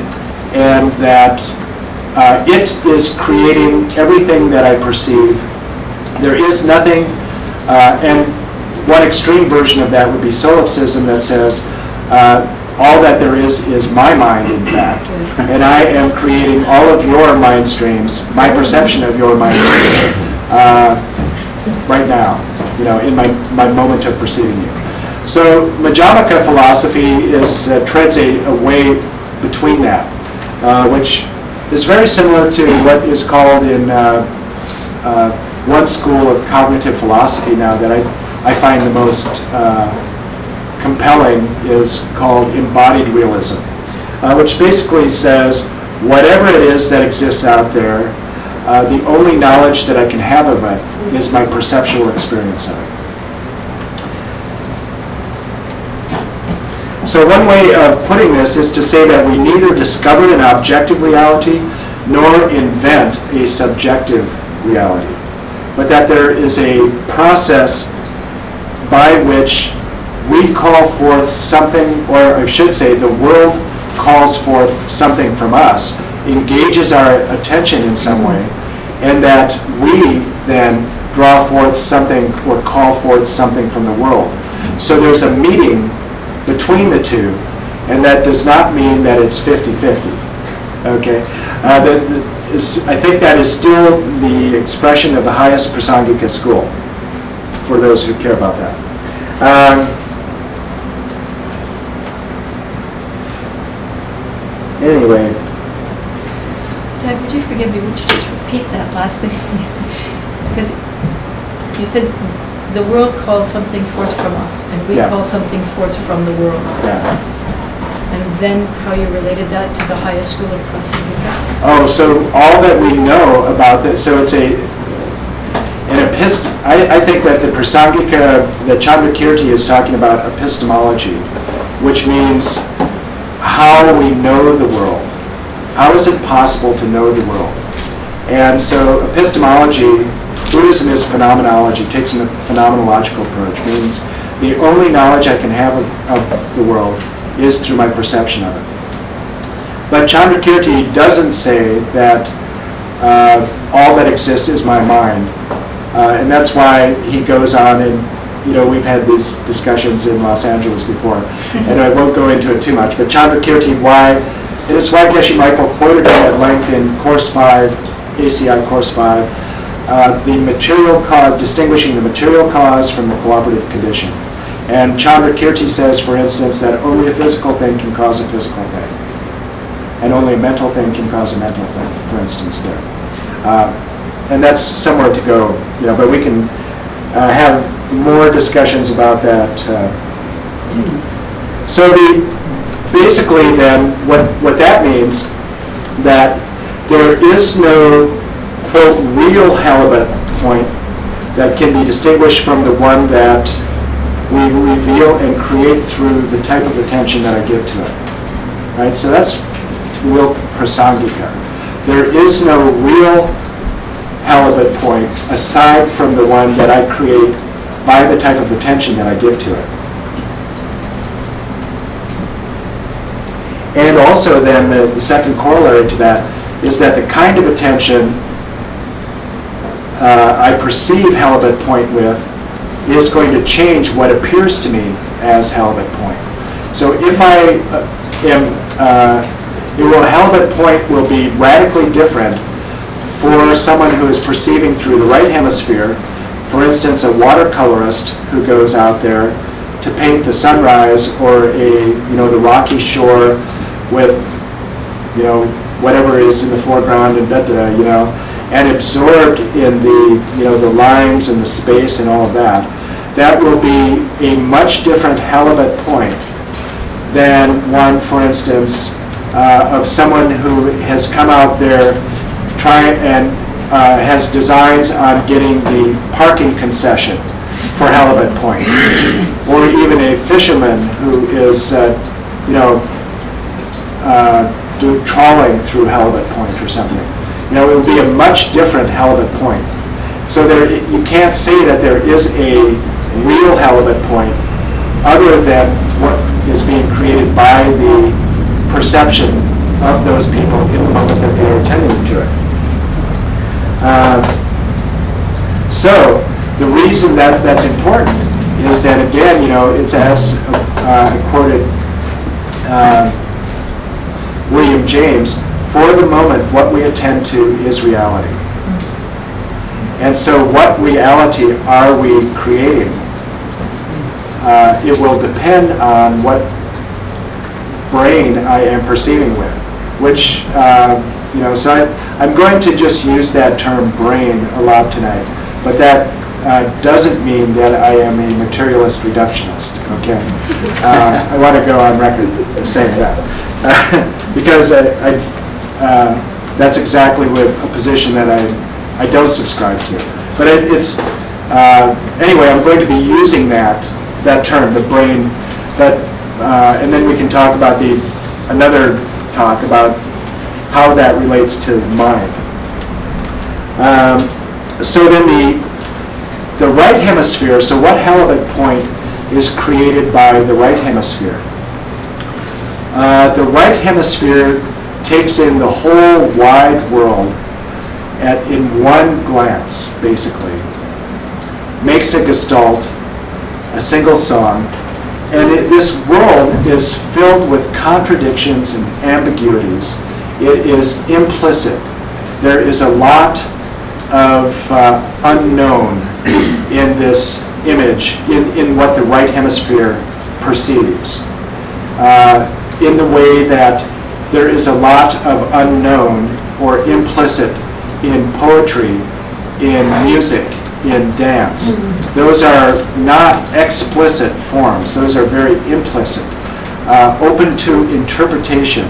and that it is creating everything that I perceive. There is nothing, and one extreme version of that would be solipsism, that says all that there is my mind, in fact, and I am creating all of your mind streams, my perception of your mind streams, right now, in my moment of perceiving you. So Majamica philosophy treads a way between that, which is very similar to what is called in one school of cognitive philosophy now that I find the most compelling, is called embodied realism, which basically says whatever it is that exists out there, the only knowledge that I can have of it is my perceptual experience of it. So one way of putting this is to say that we neither discover an objective reality nor invent a subjective reality, but that there is a process by which we call forth something, or I should say the world calls forth something from us, engages our attention in some way, and that we then draw forth something or call forth something from the world. So there's a meeting between the two, and that does not mean that it's 50-50. Okay? I think that is still the expression of the highest Prasangika school, for those who care about that. Anyway. Doug, would you forgive me, would you just repeat that last thing you said? Because you said the world calls something forth from us, and we call something forth from the world. Yeah. And then how you related that to the highest school of Prasangika? Oh, so all that we know about that, so it's I think that the Prasangika, that Chandrakirti is talking about epistemology, which means how we know the world. How is it possible to know the world? And so epistemology, Buddhism is phenomenology, takes a phenomenological approach, means the only knowledge I can have of the world is through my perception of it. But Chandrakirti doesn't say that all that exists is my mind. And that's why he goes on, and we've had these discussions in Los Angeles before, and I won't go into it too much, but Chandrakirti, and it's why Geshe Michael quoted it at length in Course 5, ACI Course 5, the material cause, distinguishing the material cause from the cooperative condition. And Chandrakirti says, for instance, that only a physical thing can cause a physical thing, and only a mental thing can cause a mental thing, for instance, there. And that's somewhere to go, but we can have more discussions about that. So basically then, what that means, that there is no, quote, real halibut point that can be distinguished from the one that we reveal and create through the type of attention that I give to it. Right? So that's real Prasangika. There is no real halibut point aside from the one that I create by the type of attention that I give to it. And also then the second corollary to that is that the kind of attention I perceive halibut point with is going to change what appears to me as halibut point. So if I halibut point will be radically different for someone who is perceiving through the right hemisphere. For instance, a watercolorist who goes out there to paint the sunrise or the rocky shore with, whatever is in the foreground and and absorbed in the lines and the space and all of that. That will be a much different halibut point than one, for instance, of someone who has come out there has designs on getting the parking concession for halibut point, or even a fisherman who is, trawling through halibut point or something. It will be a much different halibut point. So you can't say that there is a real halibut point other than what is being created by the perception of those people in the moment that they are attending to it. So the reason that that's important is that, again, it's as I quoted William James, for the moment, what we attend to is reality. And so what reality are we creating? It will depend on what brain I am perceiving with, which, so I'm going to just use that term brain a lot tonight, but that doesn't mean that I am a materialist reductionist, okay? I want to go on record saying that, because that's exactly a position that I don't subscribe to. But anyway, I'm going to be using that term, the brain, and then we can talk about another talk about how that relates to mind. So then the right hemisphere, so what halibut point is created by the right hemisphere? The right hemisphere takes in the whole wide world in one glance, basically. Makes a gestalt, a single song, and this world is filled with contradictions and ambiguities. It is implicit. There is a lot of unknown in this image, in what the right hemisphere perceives. In the way that there is a lot of unknown or implicit in poetry, in music, in dance. Those are not explicit forms. Those are very implicit, open to interpretation,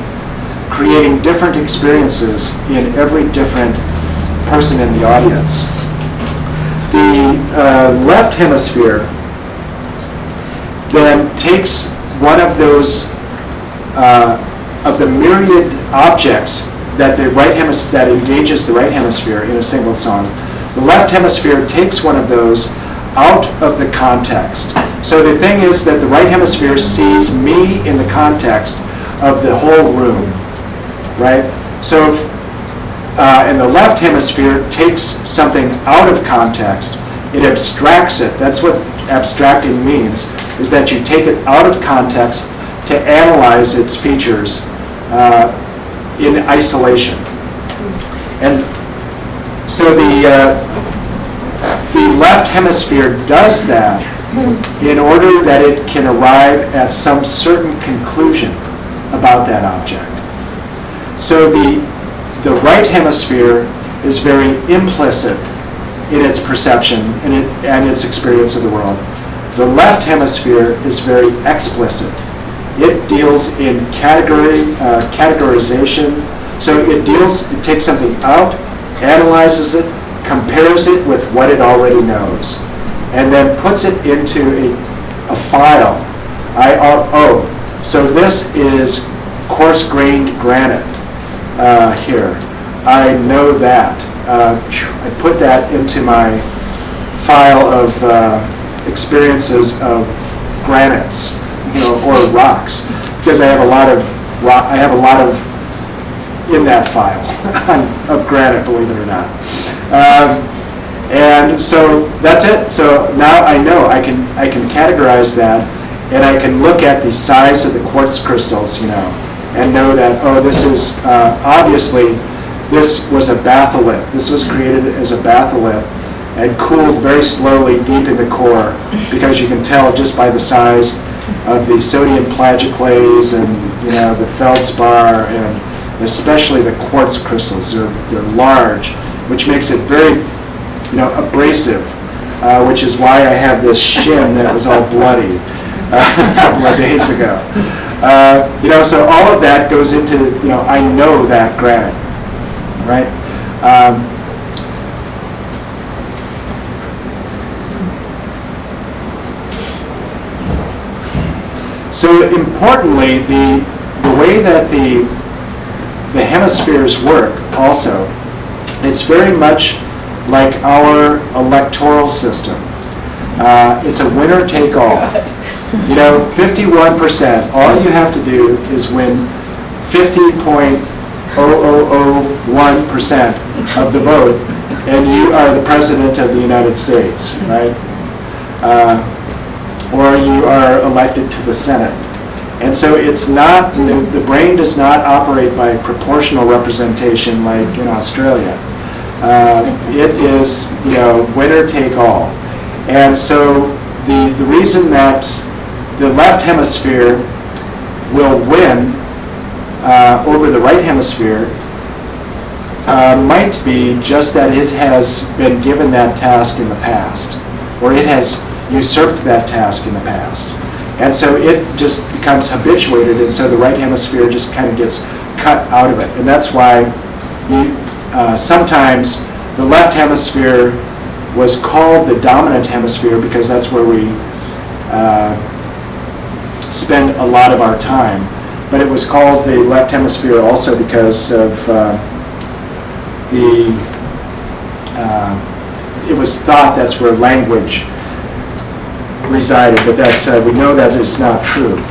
creating different experiences in every different person in the audience. The left hemisphere then takes one of those of the myriad objects that that engages the right hemisphere in a single song. The left hemisphere takes one of those out of the context. So the thing is that the right hemisphere sees me in the context of the whole room, right? So, and the left hemisphere takes something out of context. It abstracts it. That's what abstracting means, is that you take it out of context to analyze its features in isolation. And so the left hemisphere does that in order that it can arrive at some certain conclusion about that object. So the right hemisphere is very implicit in its perception and its experience of the world. The left hemisphere is very explicit. It deals in categorization. So it takes something out, analyzes it, compares it with what it already knows, and then puts it into a file. So this is coarse-grained granite here. I know that. I put that into my file of experiences of granites, or rocks, because I have a lot of in that file of granite, believe it or not. And so that's it. So now I know I can categorize that, and I can look at the size of the quartz crystals, and know that, oh, this is obviously this was a batholith. This was created as a batholith and cooled very slowly deep in the core, because you can tell just by the size of the sodium plagioclase and the feldspar, and especially the quartz crystals. They're large, which makes it very abrasive, which is why I have this shin that was all bloody a couple of days ago. So all of that goes into, I know that granite, right? So importantly, the way that the hemispheres work also, it's very much like our electoral system. It's a winner take all. 51%, all you have to do is win 50.0001% of the vote, and you are the President of the United States, right? Or you are elected to the Senate. And so it's not, the brain does not operate by proportional representation like in Australia. It is, winner take all. And so the reason that the left hemisphere will win over the right hemisphere might be just that it has been given that task in the past, or it has usurped that task in the past. And so it just becomes habituated, and so the right hemisphere just kind of gets cut out of it. And that's why sometimes the left hemisphere was called the dominant hemisphere, because that's where we spend a lot of our time. But it was called the left hemisphere also because of it was thought that's where language resided, but that we know that is not true.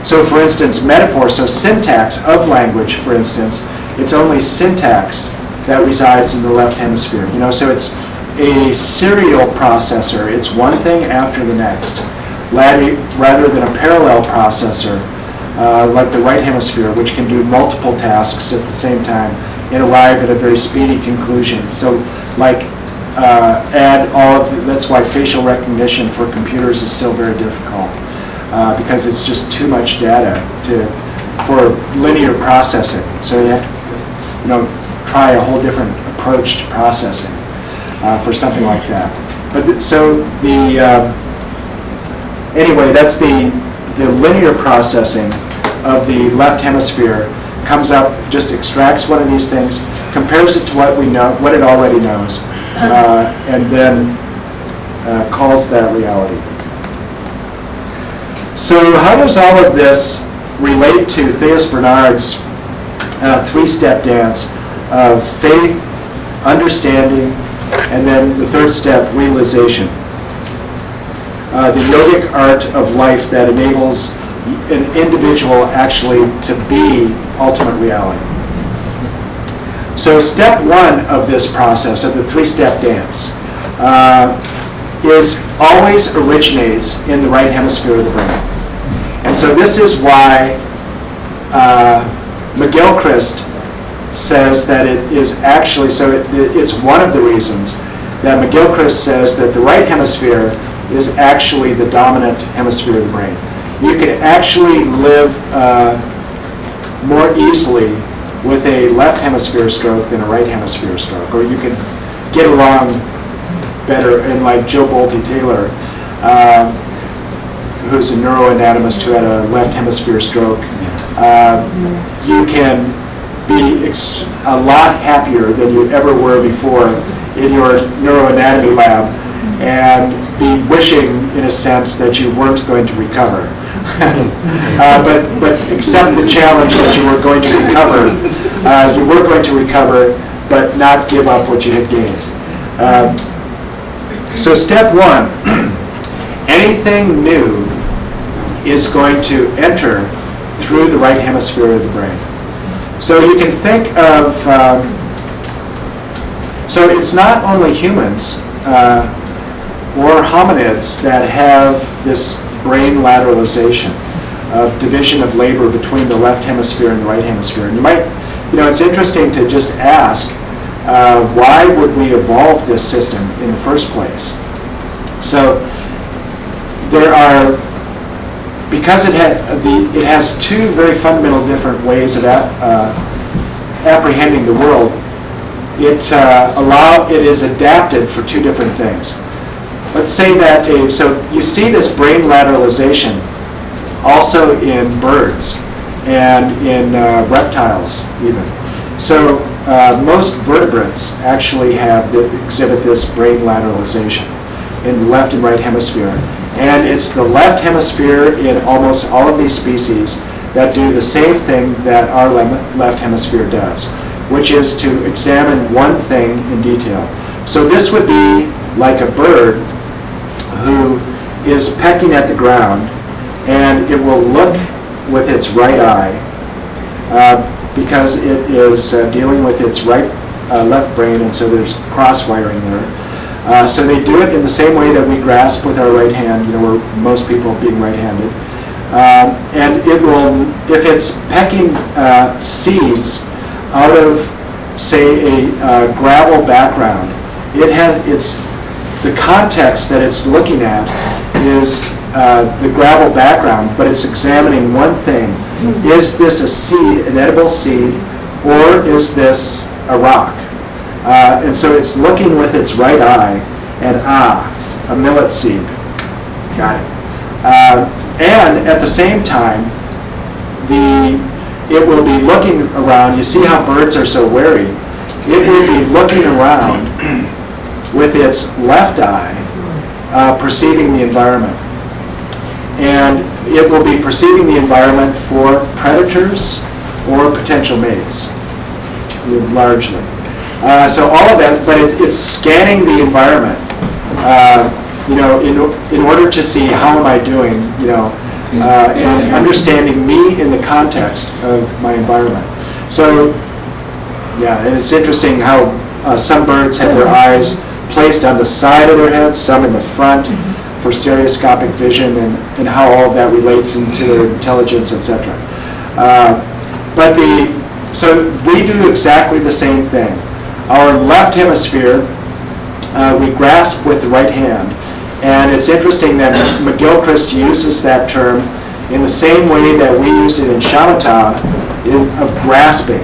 So for instance, metaphor, so syntax of language, for instance, it's only syntax that resides in the left hemisphere. So it's a serial processor. It's one thing after the next, rather than a parallel processor like the right hemisphere, which can do multiple tasks at the same time and arrive at a very speedy conclusion. So add all of that's why facial recognition for computers is still very difficult, because it's just too much data for linear processing. So you have to try a whole different approach to processing for something like that. But anyway, that's the linear processing of the left hemisphere comes up, just extracts one of these things, compares it to what we know, what it already knows, and then calls that reality. So how does all of this relate to Theus Bernard's three-step dance of faith, understanding, and then the third step, realization? The yogic art of life that enables an individual actually to be ultimate reality. So step one of this process, of the three-step dance, always originates in the right hemisphere of the brain. And so this is why McGilchrist says that it is actually, it's one of the reasons that McGilchrist says that the right hemisphere is actually the dominant hemisphere of the brain. You can actually live more easily with a left hemisphere stroke than a right hemisphere stroke, or you can get along better. And like Joe Bolte Taylor, who's a neuroanatomist who had a left hemisphere stroke, you can be a lot happier than you ever were before in your neuroanatomy lab, and be wishing, in a sense, that you weren't going to recover. But accept the challenge that you were going to recover. You were going to recover, but not give up what you had gained. So step one, anything new is going to enter through the right hemisphere of the brain. So you can think of, so it's not only humans or hominids that have this brain lateralization of division of labor between the left hemisphere and the right hemisphere. And it's interesting to just ask, why would we evolve this system in the first place? So because it has two very fundamental different ways of apprehending the world. It is adapted for two different things. Let's say that so you see this brain lateralization also in birds and in reptiles even. So most vertebrates actually exhibit this brain lateralization in the left and right hemisphere. And it's the left hemisphere in almost all of these species that do the same thing that our left hemisphere does, which is to examine one thing in detail. So this would be like a bird who is pecking at the ground, and it will look with its right eye because it is dealing with its left brain, and so there's cross-wiring there. So they do it in the same way that we grasp with our right hand, where most people being right-handed. And it will, if it's pecking seeds out of, say, a gravel background, the context that it's looking at is the gravel background, but it's examining one thing. Is this a seed, an edible seed, or is this a rock? And so it's looking with its right eye, and a millet seed. Got it. And at the same time, it will be looking around. You see how birds are so wary? It will be looking around with its left eye, perceiving the environment. And it will be perceiving the environment for predators or potential mates, largely. So all of that, but it's scanning the environment, in order to see how am I doing, and understanding me in the context of my environment. So, yeah, and it's interesting how some birds have their eyes placed on the side of their heads, some in the front for stereoscopic vision, and how all of that relates into their intelligence, etc. So we do exactly the same thing. Our left hemisphere, we grasp with the right hand. And it's interesting that McGilchrist uses that term in the same way that we use it in shamatha, of grasping.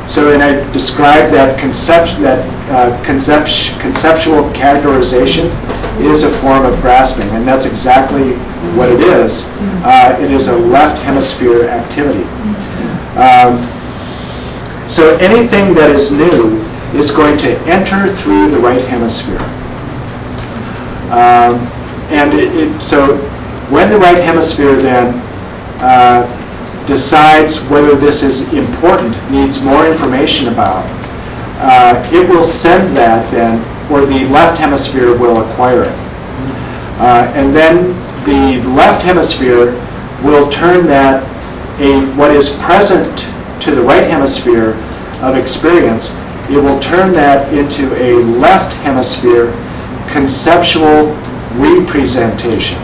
So and I described that conceptual categorization is a form of grasping, and that's exactly what it is. It is a left hemisphere activity. So anything that is new is going to enter through the right hemisphere. So when the right hemisphere then decides whether this is important, needs more information about, it will send that then, or the left hemisphere will acquire it. And then the left hemisphere will turn that, what is present to the right hemisphere of experience, it will turn that into a left hemisphere conceptual representation.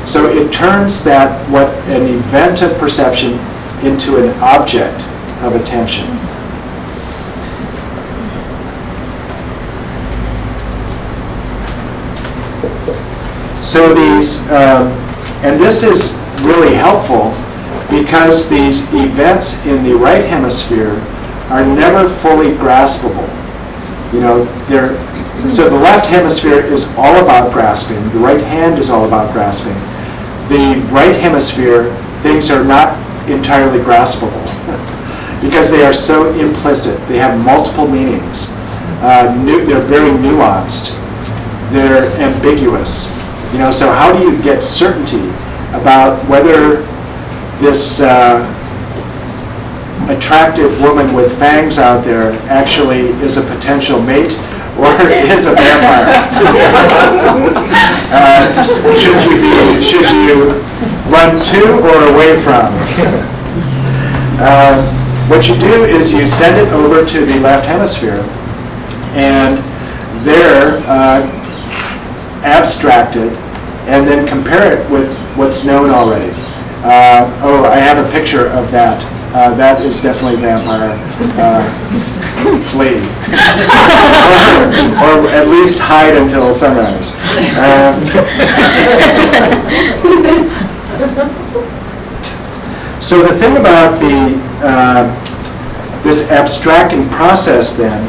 So it turns an event of perception into an object of attention. So and this is really helpful because these events in the right hemisphere are never fully graspable. So the left hemisphere is all about grasping. The right hand is all about grasping. The right hemisphere, things are not entirely graspable because they are so implicit. They have multiple meanings. They're very nuanced. They're ambiguous. So how do you get certainty about whether this attractive woman with fangs out there actually is a potential mate or is a vampire? Should you run to or away from? What you do is you send it over to the left hemisphere, and there abstract it, and then compare it with what's known already. Oh, I have a picture of that. That is definitely vampire. Flee. or at least hide until sunrise. So the thing about this abstracting process then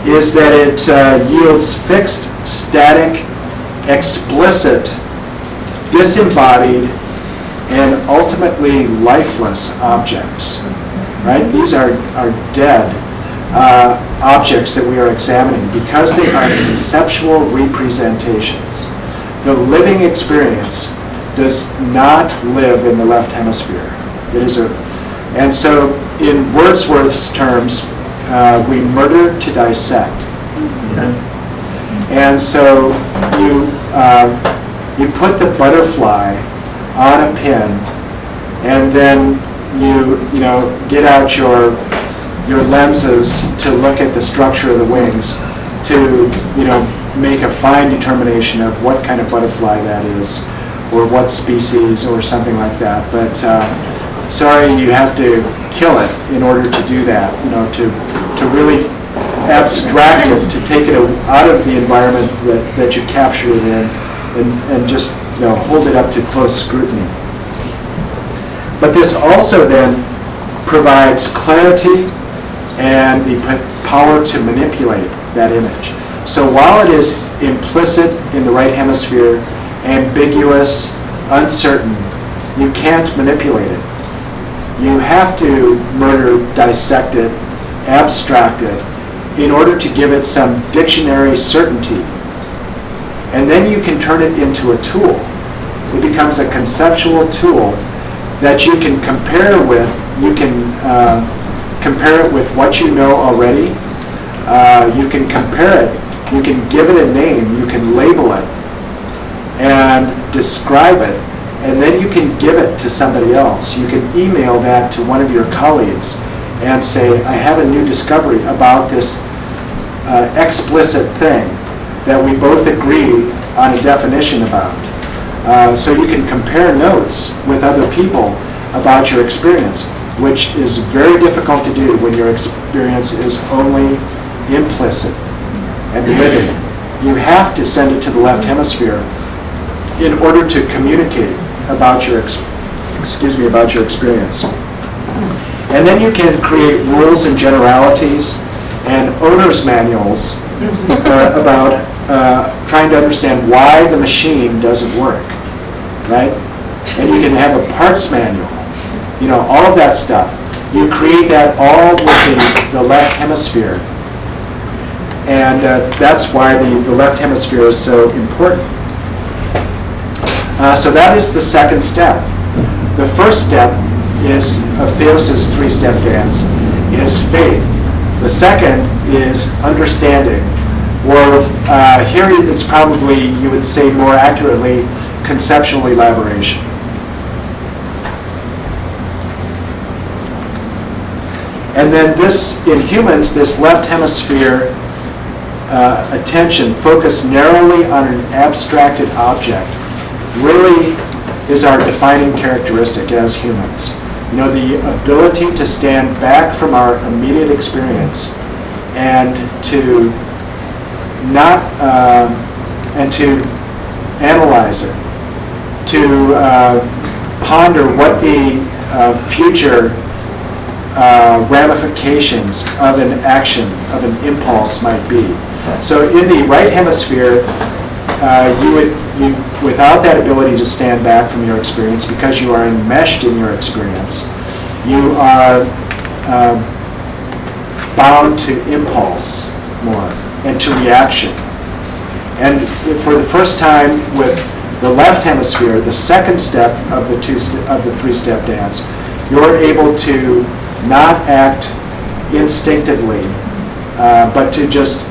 is that it yields fixed, static, explicit, disembodied, and ultimately lifeless objects. Right? These are dead objects that we are examining because they are conceptual representations. The living experience does not live in the left hemisphere. It is and so in Wordsworth's terms, we murder to dissect. Okay? And so you put the butterfly on a pin, and then you get out your lenses to look at the structure of the wings to make a fine determination of what kind of butterfly that is, or what species, or something like that. But sorry, you have to kill it in order to do that. To really abstract it, to take it out of the environment that you captured it in, and just hold it up to close scrutiny. But this also then provides clarity and the power to manipulate that image. So while it is implicit in the right hemisphere, ambiguous, uncertain, you can't manipulate it. You have to murder, dissect it, abstract it, in order to give it some dictionary certainty. And then you can turn it into a tool. It becomes a conceptual tool that you can compare with. You can compare it with what you know already. You can compare it. You can give it a name. You can label it and describe it. And then you can give it to somebody else. You can email that to one of your colleagues and say, I have a new discovery about this explicit thing that we both agree on a definition about. So you can compare notes with other people about your experience, which is very difficult to do when your experience is only implicit and living. You have to send it to the left hemisphere in order to communicate about your experience. And then you can create rules and generalities and owner's manuals about trying to understand why the machine doesn't work, right? And you can have a parts manual, all of that stuff. You create that all within the left hemisphere. And that's why the left hemisphere is so important. So that is the second step. The first step of Theos's three-step dance is faith. The second is understanding, or here it's probably, you would say more accurately, conceptual elaboration. And then this, in humans, this left hemisphere attention focused narrowly on an abstracted object really is our defining characteristic as humans. The ability to stand back from our immediate experience and to not and to analyze it, to ponder what the future ramifications of an action, of an impulse might be. So in the right hemisphere, without that ability to stand back from your experience, because you are enmeshed in your experience, you are bound to impulse more and to reaction. And for the first time with the left hemisphere, the second step of the three-step dance, you're able to not act instinctively, but to just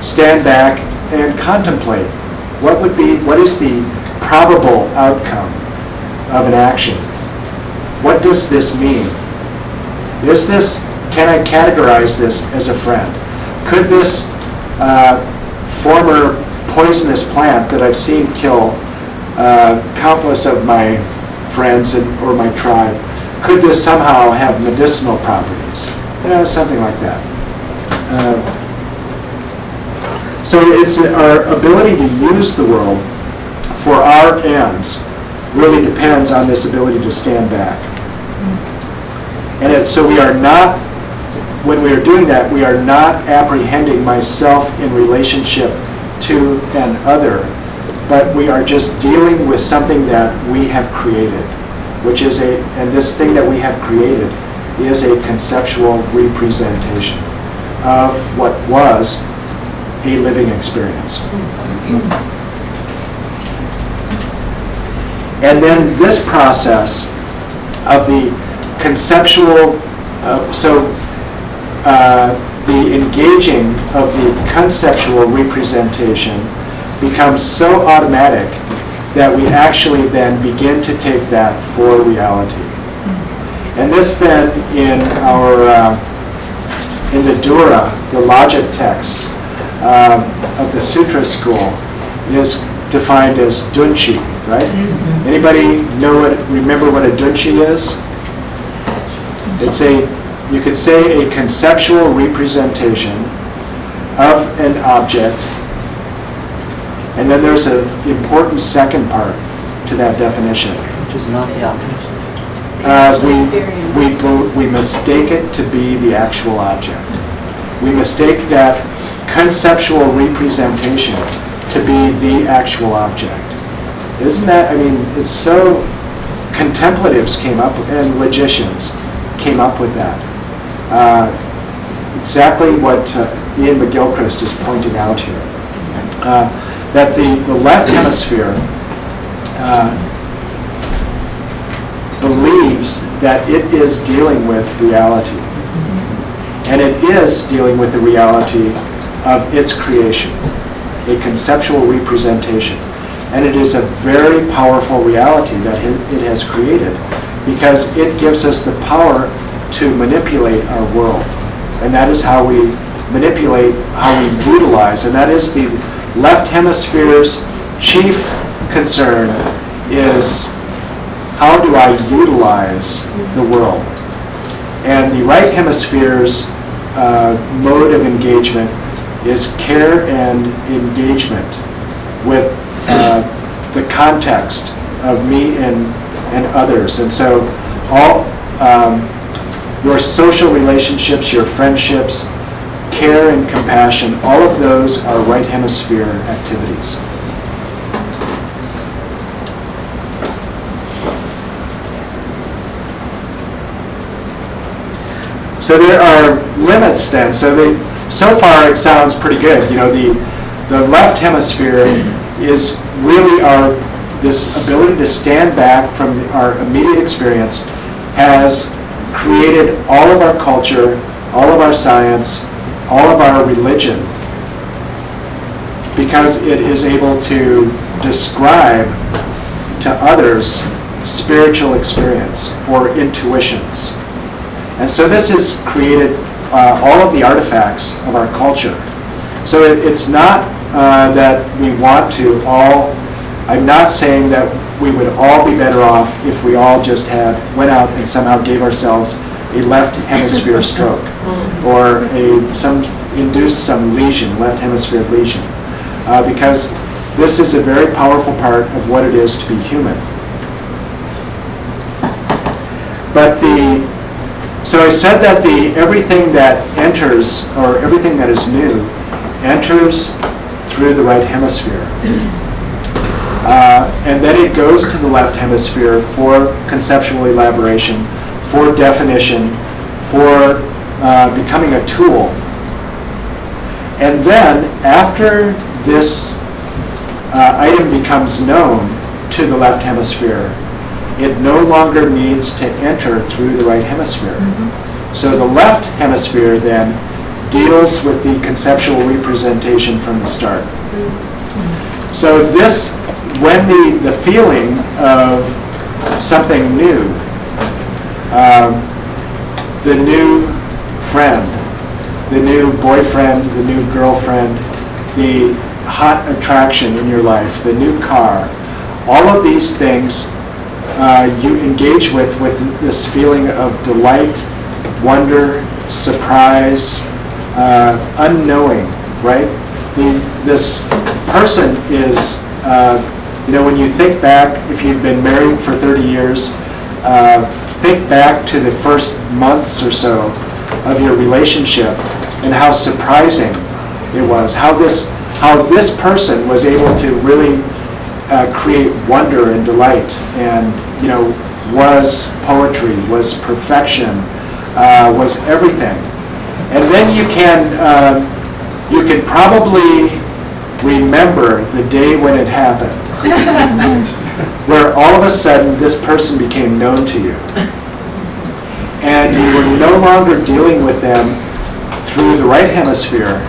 stand back and contemplate what is the probable outcome of an action. What does this mean? Can I categorize this as a friend? Could this former poisonous plant that I've seen kill countless of my friends or my tribe, could this somehow have medicinal properties? Something like that. So it's our ability to use the world for our ends really depends on this ability to stand back. And so we are not, when we are doing that, we are not apprehending myself in relationship to an other, but we are just dealing with something that we have created, which is and this thing that we have created is a conceptual representation of what was a living experience. And then this process of the conceptual, the engaging of the conceptual representation becomes so automatic that we actually then begin to take that for reality. And this then in our, in the Dura, the logic texts of the Sutra school, is defined as dunchi, right? Anybody remember what a dunchi is? It's you could say a conceptual representation of an object, and then there's an important second part to that definition. Which is not the object. We mistake it to be the actual object. We mistake that conceptual representation to be the actual object. Isn't that, it's so, contemplatives came up, and logicians came up with that. Exactly what Ian McGilchrist is pointing out here. That the left hemisphere believes that it is dealing with reality. And it is dealing with the reality of its creation, a conceptual representation. And it is a very powerful reality that it has created, because it gives us the power to manipulate our world. And that is how we manipulate, how we utilize. And that is the left hemisphere's chief concern, is how do I utilize the world? And the right hemisphere's mode of engagement is care and engagement with the context of me and others. And so all your social relationships, your friendships, care and compassion, all of those are right hemisphere activities. So there are limits then. So far it sounds pretty good. The left hemisphere is really this ability to stand back from our immediate experience has created all of our culture, all of our science, all of our religion, because it is able to describe to others spiritual experience or intuitions. And so this has created all of the artifacts of our culture. So it's not that we want to all, I'm not saying that we would all be better off if we all just went out and somehow gave ourselves a left hemisphere stroke, or induced some lesion, left hemisphere lesion, because this is a very powerful part of what it is to be human. But so I said that everything that enters, or everything that is new, enters through the right hemisphere. And then it goes to the left hemisphere for conceptual elaboration, for definition, for becoming a tool. And then, after this item becomes known to the left hemisphere, it no longer needs to enter through the right hemisphere. So the left hemisphere then deals with the conceptual representation from the start. So this, when the feeling of something new, the new friend, the new boyfriend, the new girlfriend, the hot attraction in your life, the new car, all of these things you engage with this feeling of delight, wonder, surprise, unknowing, right? This person is, when you think back, if you've been married for 30 years, think back to the first months or so of your relationship and how surprising it was, how this person was able to really create wonder and delight, and was poetry, was perfection, was everything. And then you can probably remember the day when it happened, where all of a sudden this person became known to you, and you were no longer dealing with them through the right hemisphere,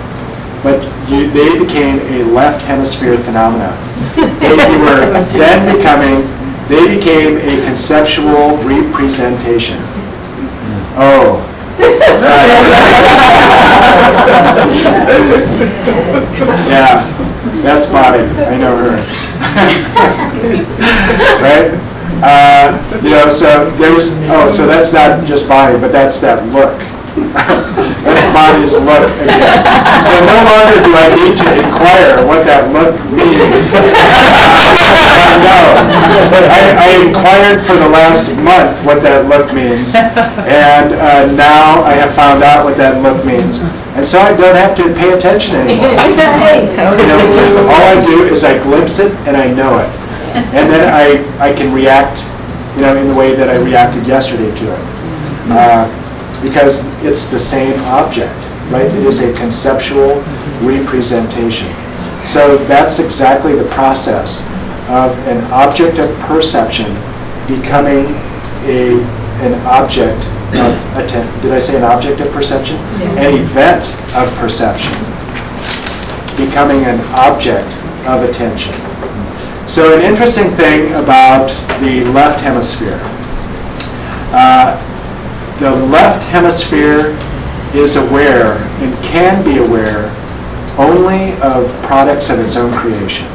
but they became a left hemisphere phenomena. They became a conceptual representation. Oh. Yeah, that's Bonnie. I know her. Right? So that's not just Bonnie, but that's that look. That's Bonnie's look again. So no longer do I need to inquire what that look means. I inquired for the last month what that look means, and now I have found out what that look means, and so I don't have to pay attention anymore. All I do is I glimpse it and I know it, and then I can react, in the way that I reacted yesterday to it. Because it's the same object, right? It is a conceptual representation. So that's exactly the process of an object of perception becoming an object of attention. Did I say an object of perception? Yes. An event of perception becoming an object of attention. So an interesting thing about the left hemisphere. The left hemisphere is aware and can be aware only of products of its own creation.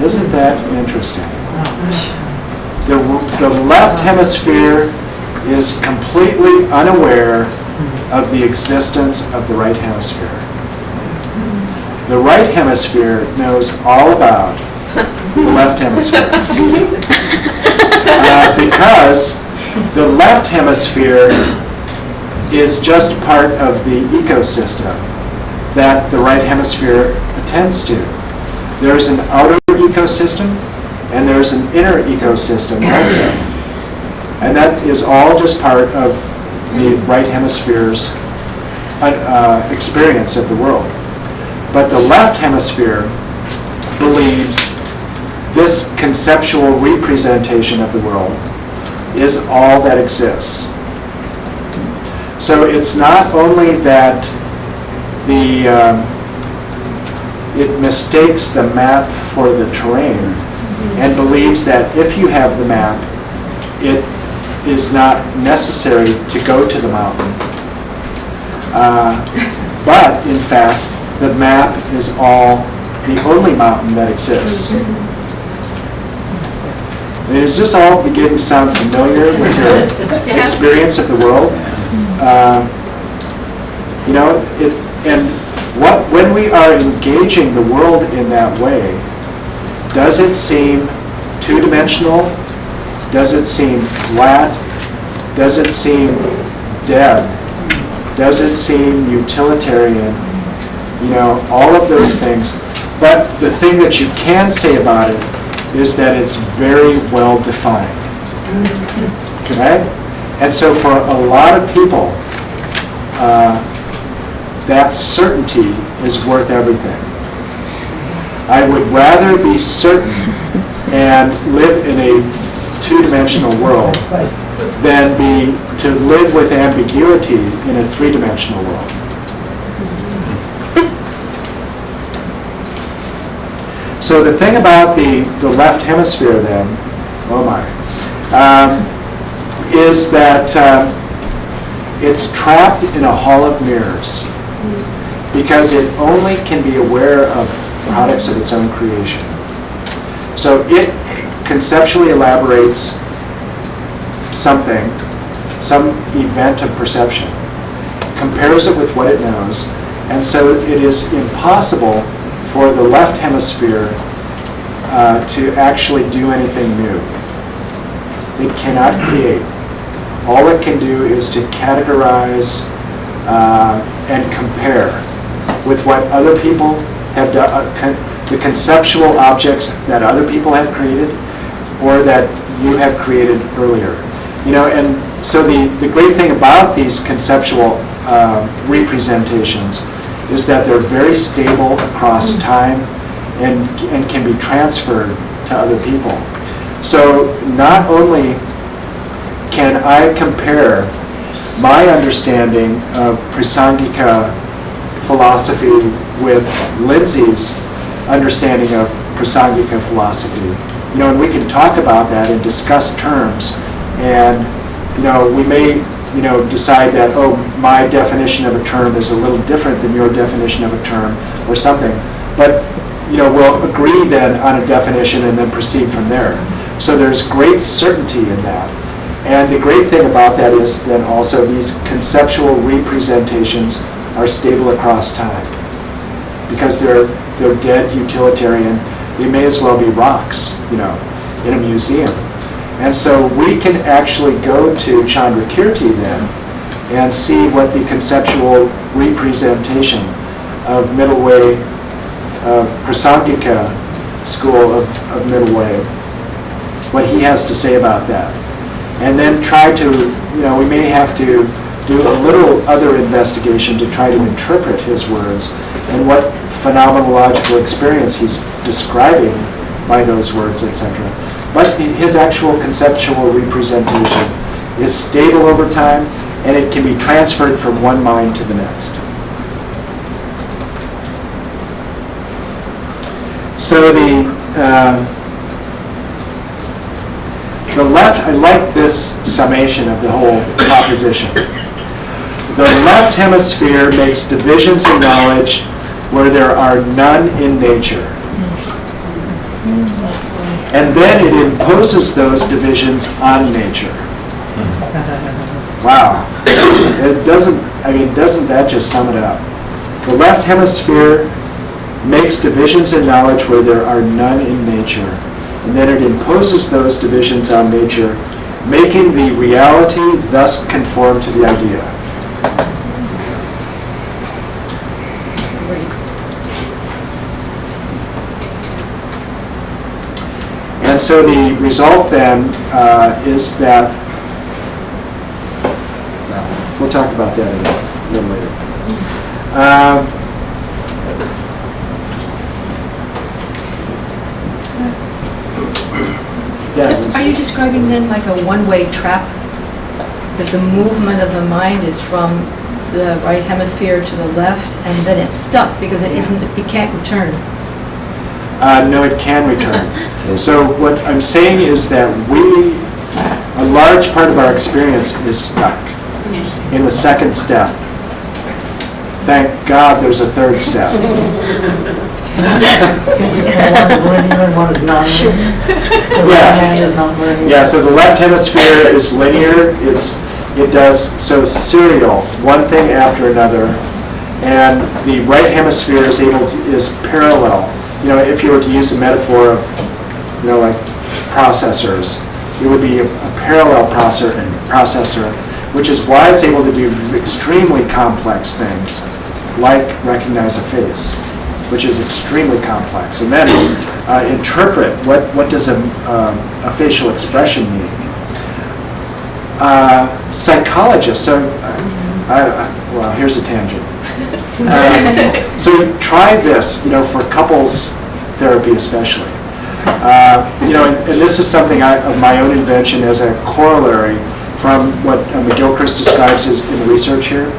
Isn't that interesting? The left hemisphere is completely unaware of the existence of the right hemisphere. The right hemisphere knows all about the left hemisphere. Because the left hemisphere is just part of the ecosystem that the right hemisphere attends to. There's an outer ecosystem and there's an inner ecosystem also. And that is all just part of the right hemisphere's experience of the world. But the left hemisphere believes this conceptual representation of the world is all that exists. So it's not only that it mistakes the map for the terrain and believes that if you have the map, it is not necessary to go to the mountain. But in fact, the map is the only mountain that exists. Is this all beginning to sound familiar with your experience of the world? When we are engaging the world in that way, does it seem two-dimensional? Does it seem flat? Does it seem dead? Does it seem utilitarian? All of those things. But the thing that you can say about it is that it's very well defined. Okay? And so for a lot of people, that certainty is worth everything. I would rather be certain and live in a two-dimensional world than to live with ambiguity in a three-dimensional world. So the thing about the left hemisphere then, is that it's trapped in a hall of mirrors. because it only can be aware of products of its own creation. So it conceptually elaborates something, some event of perception, compares it with what it knows, and so it is impossible for the left hemisphere to actually do anything new. It cannot create. All it can do is to categorize and compare with what other people have done, the conceptual objects that other people have created or that you have created earlier. And so the great thing about these conceptual representations is that they're very stable across time and can be transferred to other people. So not only can I compare my understanding of Prasangika philosophy with Lindsay's understanding of Prasangika philosophy, and we can talk about that and discuss terms, and we may decide that, oh, my definition of a term is a little different than your definition of a term or something, but we'll agree then on a definition and then proceed from there. So there's great certainty in that. And the great thing about that is then also these conceptual representations are stable across time. Because they're dead utilitarian, they may as well be rocks, in a museum. And so we can actually go to Chandrakirti then and see what the conceptual representation of middle way, Prasangika school of middle way, what he has to say about that. And then try to, we may have to do a little other investigation to try to interpret his words and what phenomenological experience he's describing by those words, etc. But his actual conceptual representation is stable over time, and it can be transferred from one mind to the next. So the left, I like this summation of the whole proposition. The left hemisphere makes divisions in knowledge where there are none in nature. And then it imposes those divisions on nature. Wow. Doesn't that just sum it up? The left hemisphere makes divisions in knowledge where there are none in nature. And then it imposes those divisions on nature, making the reality thus conform to the idea. And so the result then is that, we'll talk about that a little later. Are you describing then like a one-way trap? That the movement of the mind is from the right hemisphere to the left, and then it's stuck because it can't return? No, it can return. So what I'm saying is that a large part of our experience is stuck in the second step. Thank God there's a third step. One is linear and one is non-linear. Yeah, so the left hemisphere is linear. It does so serial, one thing after another, and the right hemisphere is parallel. If you were to use a metaphor of, like processors, it would be a parallel processor, which is why it's able to do extremely complex things, like recognize a face, which is extremely complex, and then interpret what does a facial expression mean. Psychologists, well, here's a tangent. So try this, for couples therapy especially. And this is something of my own invention as a corollary from what McGilchrist describes as in the research here.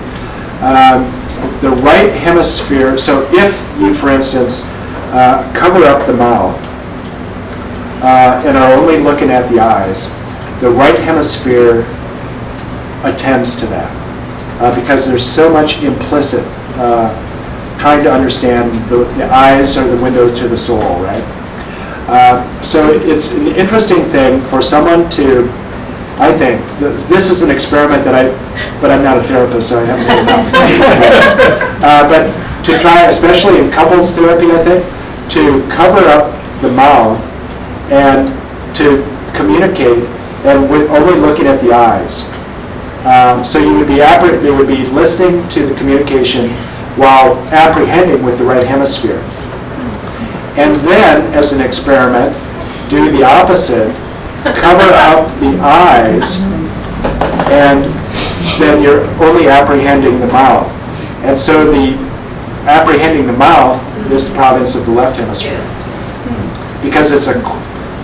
The right hemisphere, so if you, for instance, cover up the mouth and are only looking at the eyes, the right hemisphere attends to that because there's so much implicit trying to understand the eyes are the window to the soul, right? So it's an interesting thing for someone to, I think, this is an experiment but I'm not a therapist, so I haven't made enough. But to try, especially in couples therapy, I think, to cover up the mouth and to communicate and with only looking at the eyes. So you would they would be listening to the communication while apprehending with the right hemisphere. And then, as an experiment, do the opposite, cover up the eyes, and then you're only apprehending the mouth. And so the apprehending the mouth is the province of the left hemisphere, because it's a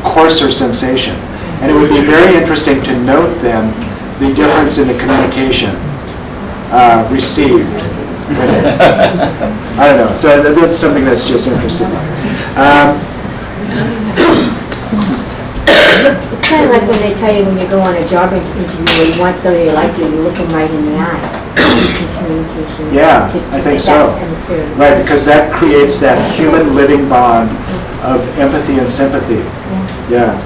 coarser sensation. And it would be very interesting to note then the difference in the communication received. I don't know. So that's something that's just interesting. It's kind of like when they tell you when you go on a job interview, you want somebody to like you look them right in the eye. Communication. Yeah, I think so. Right, because that creates that human living bond of empathy and sympathy. Yeah.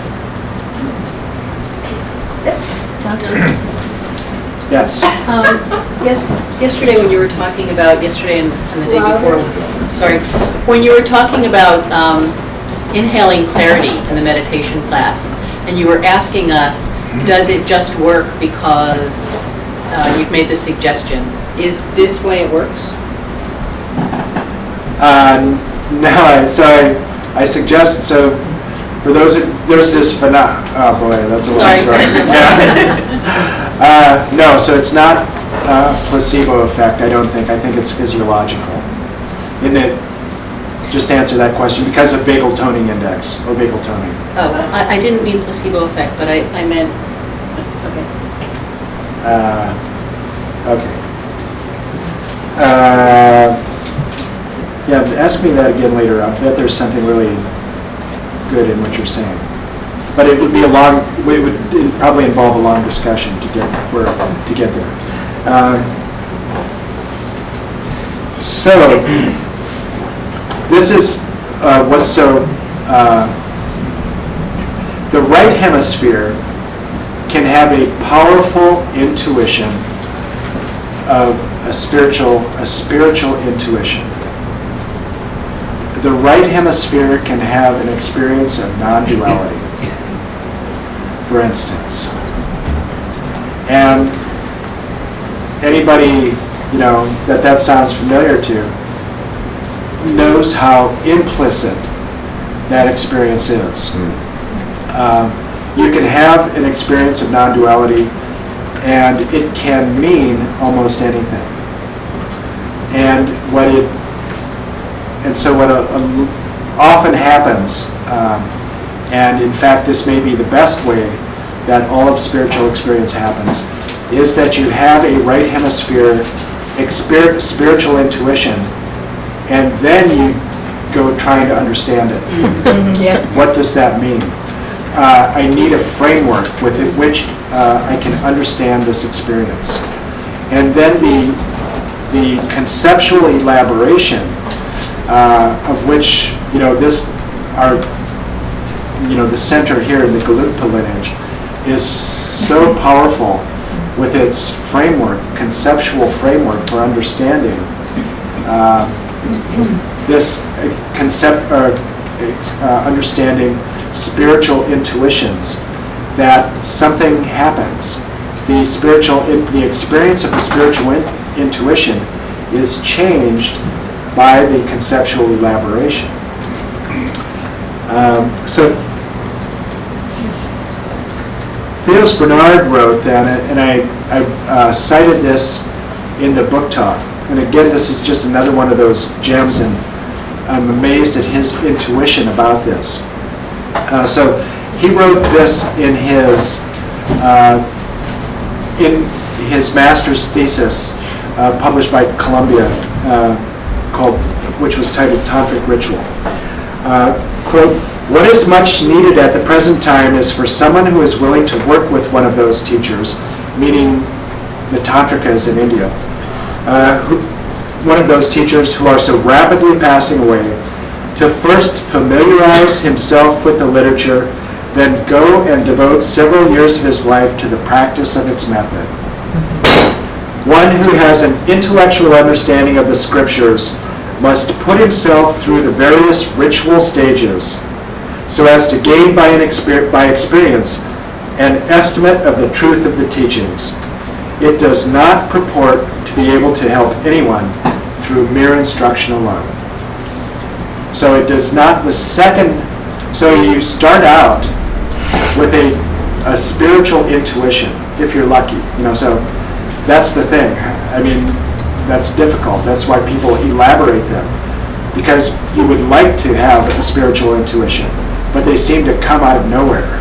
Yes. Yesterday when you were talking about, yesterday and the day before, sorry, when you were talking about inhaling clarity in the meditation class, and you were asking us, does it just work because you've made the suggestion? Is this way it works? No, I suggest, so for those, there's this phenomena, oh boy, that's a long story. Yeah. No, so it's not a placebo effect, I don't think. I think it's physiological. In that, just to answer that question, because of vagal toning index, or vagal toning. Oh, I didn't mean placebo effect, but I meant, okay. Okay. Yeah, ask me that again later. I bet there's something really good in what you're saying. But it would be it'd probably involve a long discussion to get there. So, this is what's so, the right hemisphere can have a powerful intuition of a spiritual intuition. The right hemisphere can have an experience of non-duality, for instance. And anybody, that sounds familiar to, knows how implicit that experience is. You can have an experience of non-duality, and it can mean almost anything. And so what often happens, and in fact this may be the best way that all of spiritual experience happens, is that you have a right hemisphere spiritual intuition, and then you go trying to understand it. Yeah. What does that mean? I need a framework with which I can understand this experience. And then the conceptual elaboration of which, the center here in the Gelugpa lineage is so powerful with its framework, conceptual framework for understanding this understanding spiritual intuitions, that something happens. The experience of the spiritual intuition is changed by the conceptual elaboration. So Theos Bernard wrote that, and I cited this in the book talk. And again, this is just another one of those gems, and I'm amazed at his intuition about this. So he wrote this in his master's thesis, published by Columbia, which was titled Tantric Ritual. Quote, "What is much needed at the present time is for someone who is willing to work with one of those teachers," meaning the Tantrikas in India, one of those teachers who are so rapidly passing away, to first familiarize himself with the literature, then go and devote several years of his life to the practice of its method. One who has an intellectual understanding of the scriptures must put himself through the various ritual stages so as to gain by experience an estimate of the truth of the teachings. It does not purport to be able to help anyone through mere instruction alone. So it does not, so you start out with a spiritual intuition, if you're lucky, so that's the thing. I mean, that's difficult. That's why people elaborate them, because you would like to have a spiritual intuition, but they seem to come out of nowhere.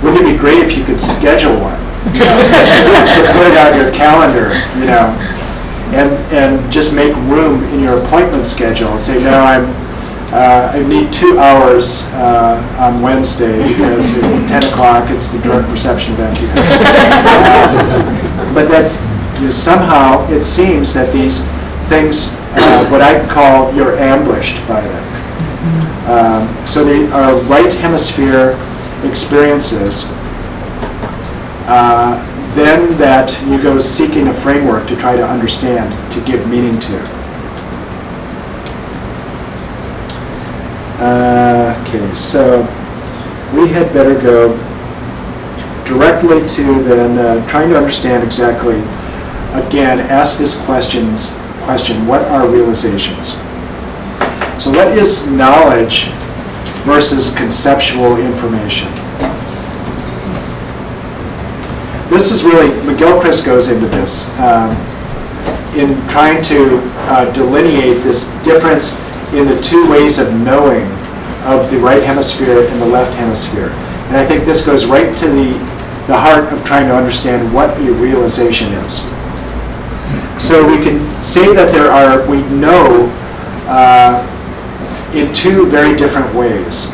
Wouldn't it be great if you could schedule one? Put it on your calendar, and just make room in your appointment schedule. Say, no, I need 2 hours on Wednesday because at 10 o'clock it's the drug perception event. But that's, somehow it seems that these things, what I call, you're ambushed by them. So they are right hemisphere experiences. Then that you go seeking a framework to try to understand, to give meaning to. Okay, so we had better go directly to then trying to understand exactly, again, ask this question, what are realizations? So what is knowledge versus conceptual information? This is really, McGilchrist goes into this in trying to delineate this difference in the two ways of knowing of the right hemisphere and the left hemisphere. And I think this goes right to the heart of trying to understand what a realization is. So we can say that we know in two very different ways.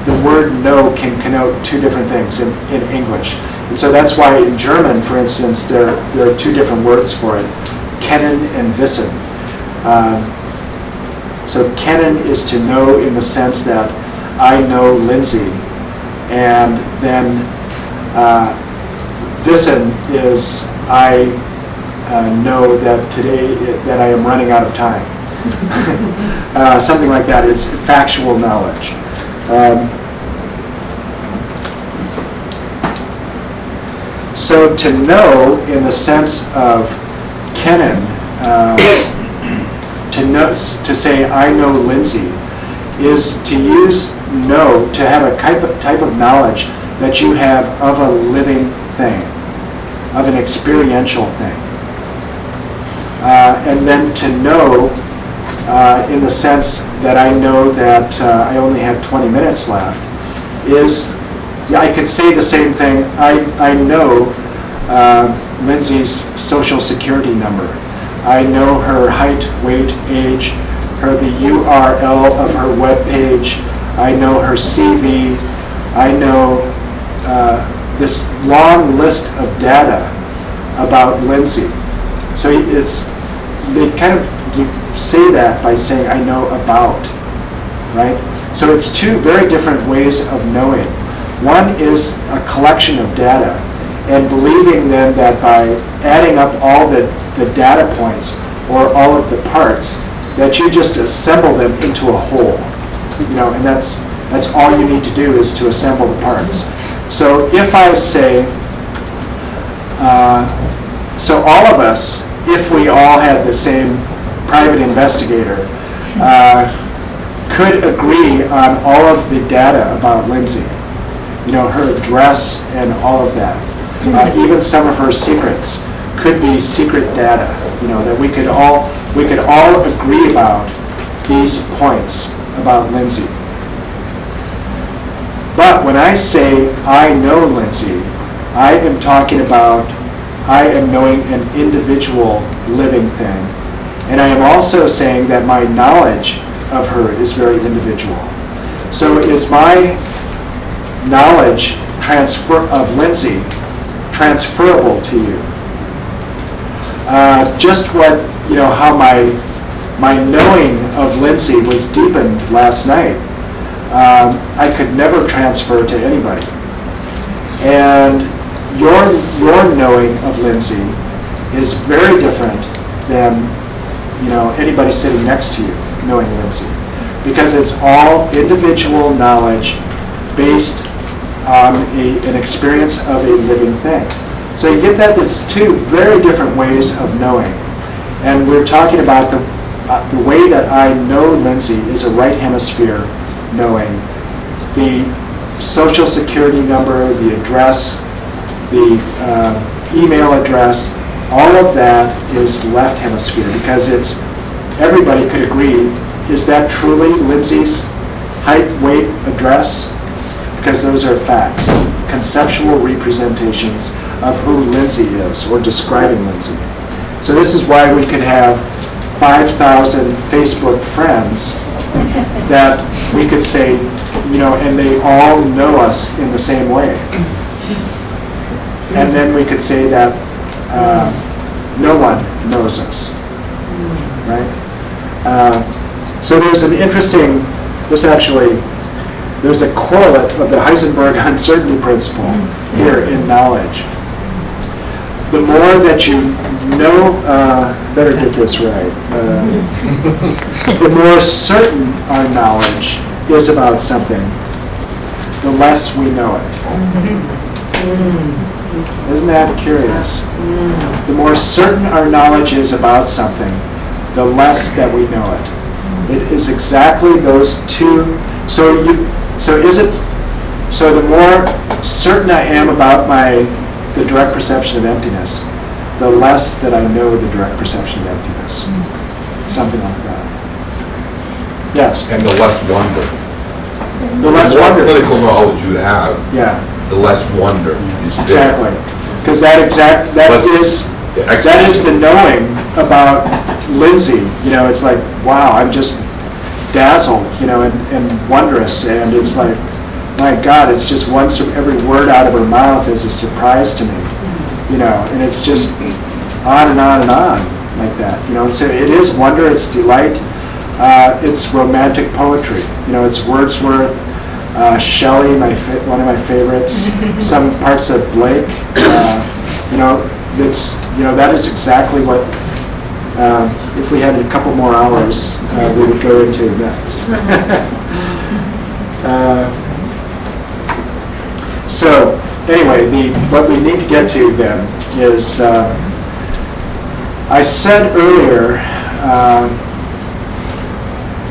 The word know can connote two different things in English. And so that's why in German, for instance, there are two different words for it, kennen and wissen. So kennen is to know in the sense that I know Lindsay, and then wissen is I know that today that I am running out of time. Something like that. It's factual knowledge. So to know in the sense of kennen, to say I know Lindsay, is to use know to have a type of knowledge that you have of a living thing, of an experiential thing. And then to know in the sense that I know that I only have 20 minutes left is, I could say the same thing. I know Lindsay's social security number. I know her height, weight, age, the URL of her web page. I know her CV. I know this long list of data about Lindsay. So you say that by saying I know about, right? So it's two very different ways of knowing. One is a collection of data, and believing then that by adding up all the data points or all of the parts, that you just assemble them into a whole. And that's all you need to do is to assemble the parts. So if I say, so all of us, if we all had the same private investigator, could agree on all of the data about Lindsay, her address and all of that. Even some of her secrets could be secret data, that we could all agree about these points about Lindsay. But when I say I know Lindsay, I am talking about I am knowing an individual living thing. And I am also saying that my knowledge of her is very individual. So is my knowledge of Lindsay transferable to you? just what, how my knowing of Lindsay was deepened last night. I could never transfer to anybody. And your knowing of Lindsay is very different than, anybody sitting next to you knowing Lindsay. Because it's all individual knowledge based on an experience of a living thing. So you get that there's two very different ways of knowing. And we're talking about the way that I know Lindsay is a right hemisphere knowing. The social security number, the address, the email address, all of that is left hemisphere because everybody could agree, is that truly Lindsay's height, weight, address? Because those are facts, conceptual representations of who Lindsay is or describing Lindsay. So this is why we could have 5,000 Facebook friends that we could say, and they all know us in the same way. And then we could say that no one knows us, right? So there's an interesting, there's a correlate of the Heisenberg uncertainty principle here in knowledge. The more that you know, better get this right, the more certain our knowledge is about something, the less we know it. Isn't that curious? The more certain our knowledge is about something, the less that we know it. It is exactly those two. So the more certain I am about the direct perception of emptiness, the less that I know the direct perception of emptiness. Something like that. Yes? And the less wonder. The less more wonder. clinical knowledge you have, Yeah. the less wonder is there. Exactly. Because that is the knowing about Lindsay. It's like, wow, I'm just dazzled, and wondrous, and it's like, my God, it's just every word out of her mouth is a surprise to me, and it's just on and on and on like that, So it is wonder, it's delight, it's romantic poetry, it's Wordsworth, Shelley, one of my favorites, some parts of Blake, that is exactly what. If we had a couple more hours, we would go into next. So anyway, what we need to get to then is, I said earlier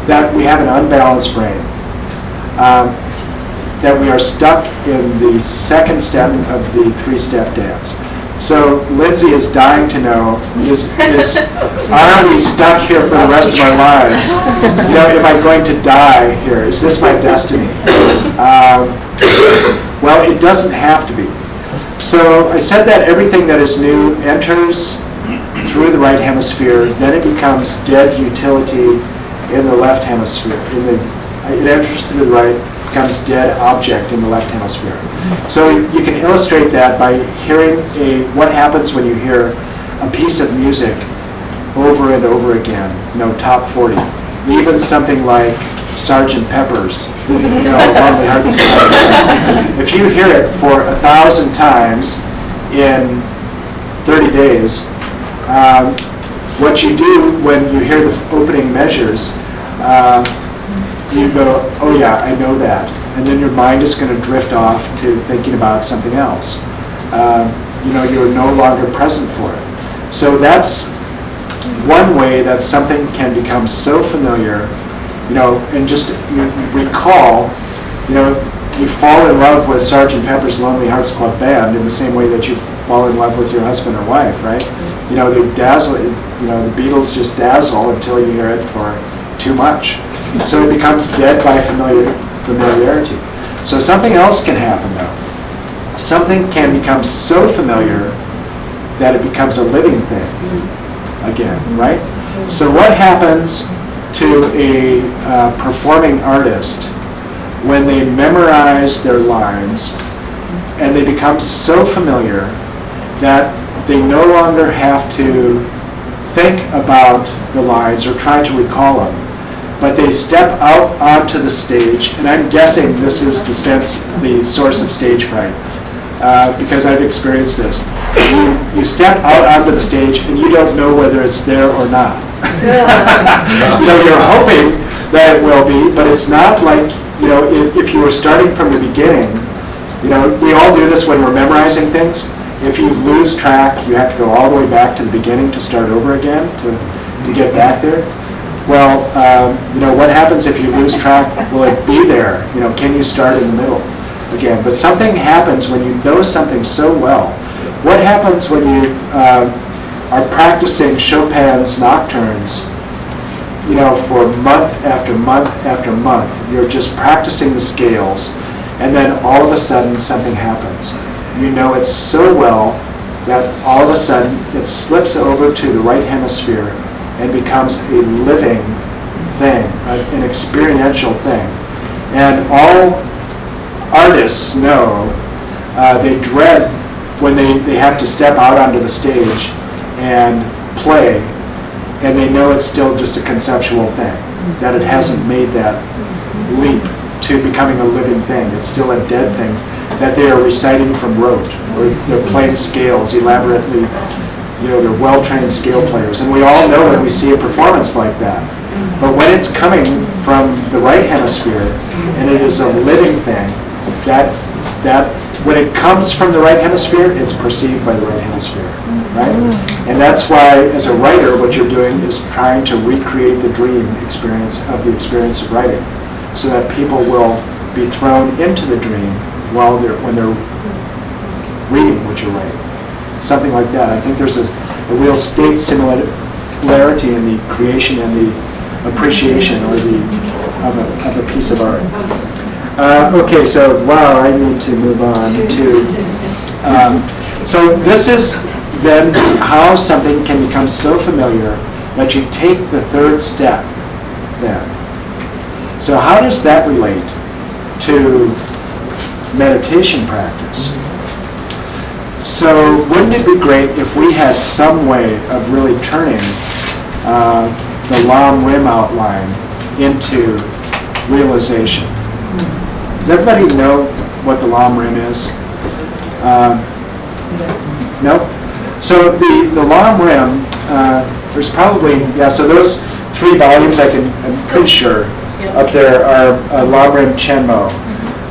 that we have an unbalanced brain, that we are stuck in the second step of the three-step dance. So Lindsay is dying to know, are we stuck here for the rest of our lives? Am I going to die here? Is this my destiny? Well, it doesn't have to be. So I said that everything that is new enters through the right hemisphere, then it becomes dead utility in the left hemisphere. It enters through the right, becomes dead object in the left hemisphere. So you can illustrate that by hearing what happens when you hear a piece of music over and over again, top 40. Even something like Sgt. Pepper's, Lonely Hearts Club Band. If you hear it for 1,000 times in 30 days, what you do when you hear the opening measures, you go, oh yeah, I know that. And then your mind is going to drift off to thinking about something else. You're no longer present for it. So that's one way that something can become so familiar, and just you recall, you fall in love with Sgt. Pepper's Lonely Hearts Club Band in the same way that you fall in love with your husband or wife, right? They dazzle, the Beatles just dazzle until you hear it for too much. So it becomes dead by familiarity. So something else can happen though. Something can become so familiar that it becomes a living thing again, right? So what happens to a performing artist when they memorize their lines and they become so familiar that they no longer have to think about the lines or try to recall them, but they step out onto the stage, and I'm guessing this is the source of stage fright, because I've experienced this. You step out onto the stage and you don't know whether it's there or not. You're hoping that it will be, but it's not like, if you were starting from the beginning, we all do this when we're memorizing things. If you lose track, you have to go all the way back to the beginning to start over again to get back there. Well, what happens if you lose track? Will it be there? Can you start in the middle again? But something happens when you know something so well. What happens when you are practicing Chopin's nocturnes, for month after month after month? You're just practicing the scales, and then all of a sudden something happens. You know it so well that all of a sudden it slips over to the right hemisphere and becomes a living thing, an experiential thing. And all artists know, they dread when they have to step out onto the stage and play, and they know it's still just a conceptual thing, that it hasn't made that leap to becoming a living thing. It's still a dead thing that they are reciting from rote, or they're playing scales elaborately. They're well-trained scale players, and we all know when we see a performance like that. But when it's coming from the right hemisphere, and it is a living thing, that when it comes from the right hemisphere, it's perceived by the right hemisphere, right? And that's why, as a writer, what you're doing is trying to recreate the dream experience of the experience of writing, so that people will be thrown into the dream when they're reading what you're writing. Something like that. I think there's a real state similarity in the creation and the appreciation of a piece of art. Okay, so wow, I need to move on to. So this is then how something can become so familiar that you take the third step then. So how does that relate to meditation practice? So wouldn't it be great if we had some way of really turning the Lam Rim outline into realization? Does everybody know what the Lam Rim is? No? So the Lam Rim, there's probably, so those 3 volumes, I'm pretty sure, up there are Lam Rim Chenmo.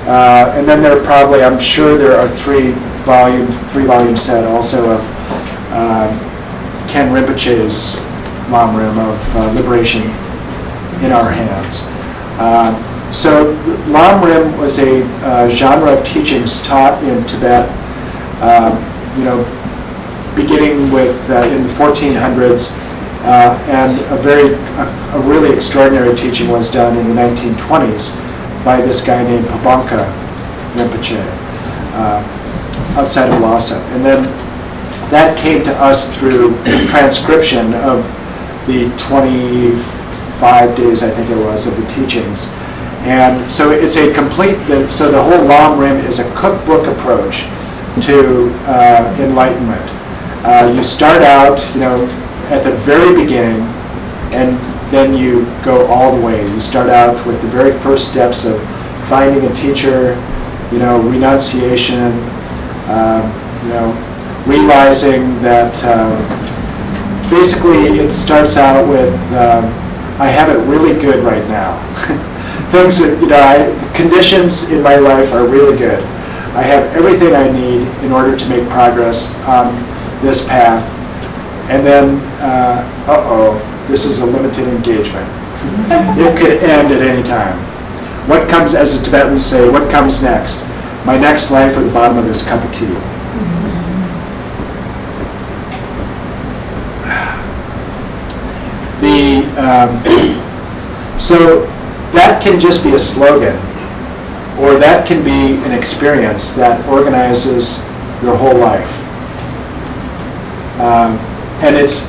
And then there are probably, I'm sure there are 3 volume set also of Ken Rinpoche's Lam Rim of Liberation in Our Hands. So Lam Rim was a genre of teachings taught in Tibet, beginning with in the 1400s, and a really extraordinary teaching was done in the 1920s by this guy named Pabanka Rinpoche, outside of Lhasa. And then that came to us through transcription of the 25 days, I think it was, of the teachings. And so it's a complete, so the whole Lam Rim is a cookbook approach to enlightenment. You start out, at the very beginning, and then you go all the way. You start out with the very first steps of finding a teacher, renunciation, realizing that basically it starts out with, I have it really good right now. Things that, conditions in my life are really good. I have everything I need in order to make progress on this path. And then, this is a limited engagement. It could end at any time. What comes, as the Tibetans say, what comes next? My next life or the bottom of this cup of tea. So that can just be a slogan, or that can be an experience that organizes your whole life. And it's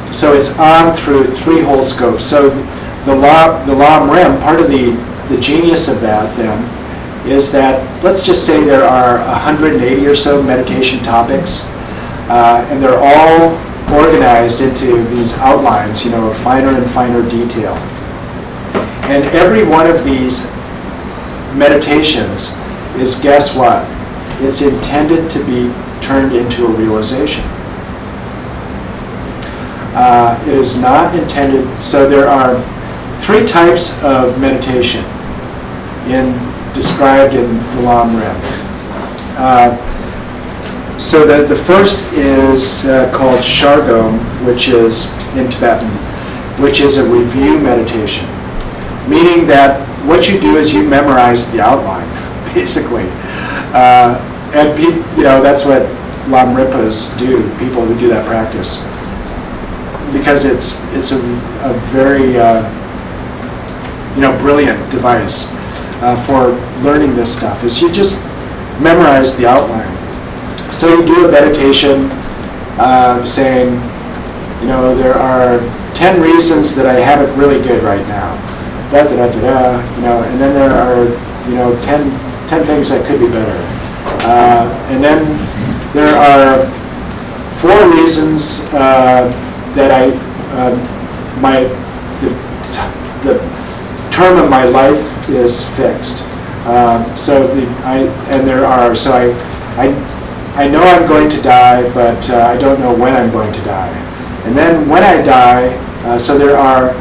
on through 3 whole scopes. So the Lam Rim, part of the genius of that then is that, let's just say there are 180 or so meditation topics. And they're all organized into these outlines, of finer and finer detail. And every one of these meditations is, guess what? It's intended to be turned into a realization. It is not intended, so there are 3 types of meditation described in the Lam Rim. So the first is called Shargom, which is in Tibetan, which is a review meditation, meaning that what you do is you memorize the outline, basically. And that's what Lam Ripas do, people who do that practice, because it's a very brilliant device for learning this stuff. Is you just memorize the outline. So you do a meditation saying, there are 10 reasons that I have it really good right now. And then there are 10 things that could be better. And then there are 4 reasons that the term of my life is fixed. I know I'm going to die, but I don't know when I'm going to die. And then when I die, so there are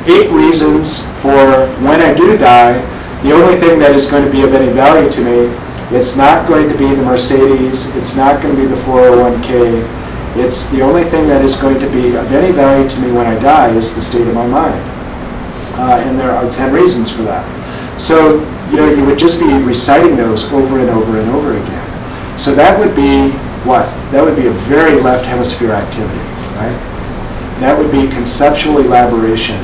8 reasons for when I do die. The only thing that is going to be of any value to me, it's not going to be the Mercedes, it's not going to be the 401k. It's the only thing that is going to be of any value to me when I die is the state of my mind. And there are 10 reasons for that. So, you would just be reciting those over and over and over again. So that would be what? That would be a very left hemisphere activity, right? That would be conceptual elaboration,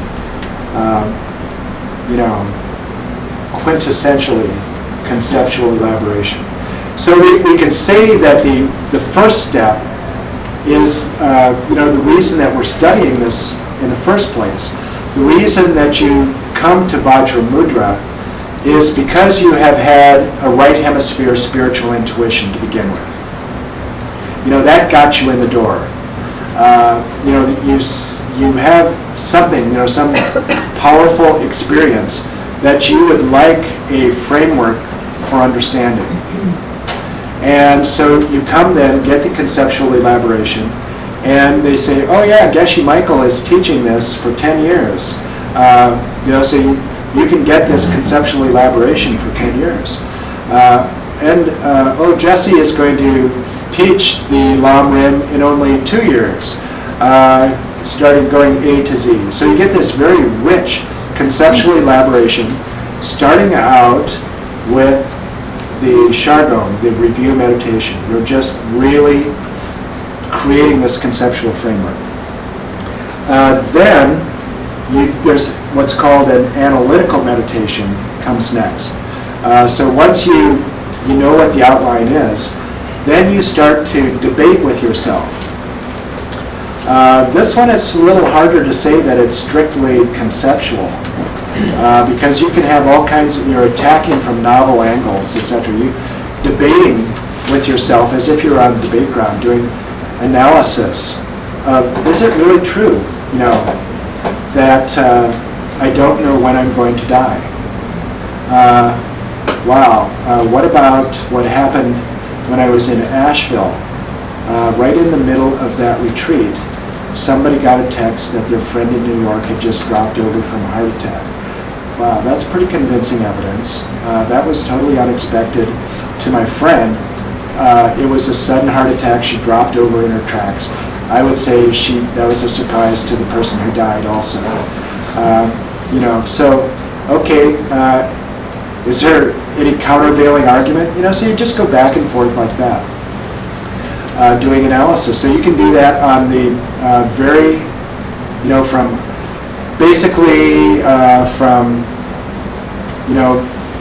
quintessentially conceptual elaboration. So we can say that the first step is, the reason that we're studying this in the first place. The reason that you come to Vajra Mudra is because you have had a right hemisphere spiritual intuition to begin with. That got you in the door. You have something, some powerful experience that you would like a framework for understanding. And so you come then, get the conceptual elaboration, and they say, oh yeah, Geshe Michael is teaching this for 10 years. So you can get this conceptual elaboration for 10 years. Jesse is going to teach the Lam Rim in only 2 years, starting going A to Z. So you get this very rich conceptual elaboration, starting out with the Shargom, the review meditation. You're just really creating this conceptual framework. Then there's what's called an analytical meditation comes next. So once you know what the outline is, then you start to debate with yourself. This one, it's a little harder to say that it's strictly conceptual, because you can have all kinds of, you're attacking from novel angles, etc. You debating with yourself as if you're on a debate ground, doing analysis of, is it really true, that I don't know when I'm going to die? What about what happened when I was in Asheville? Right in the middle of that retreat, somebody got a text that their friend in New York had just dropped over from a heart attack. Wow, that's pretty convincing evidence. That was totally unexpected to my friend. It was a sudden heart attack. She dropped over in her tracks. I would say that was a surprise to the person who died also. Is there any countervailing argument? So you just go back and forth like that, doing analysis. So you can do that on the from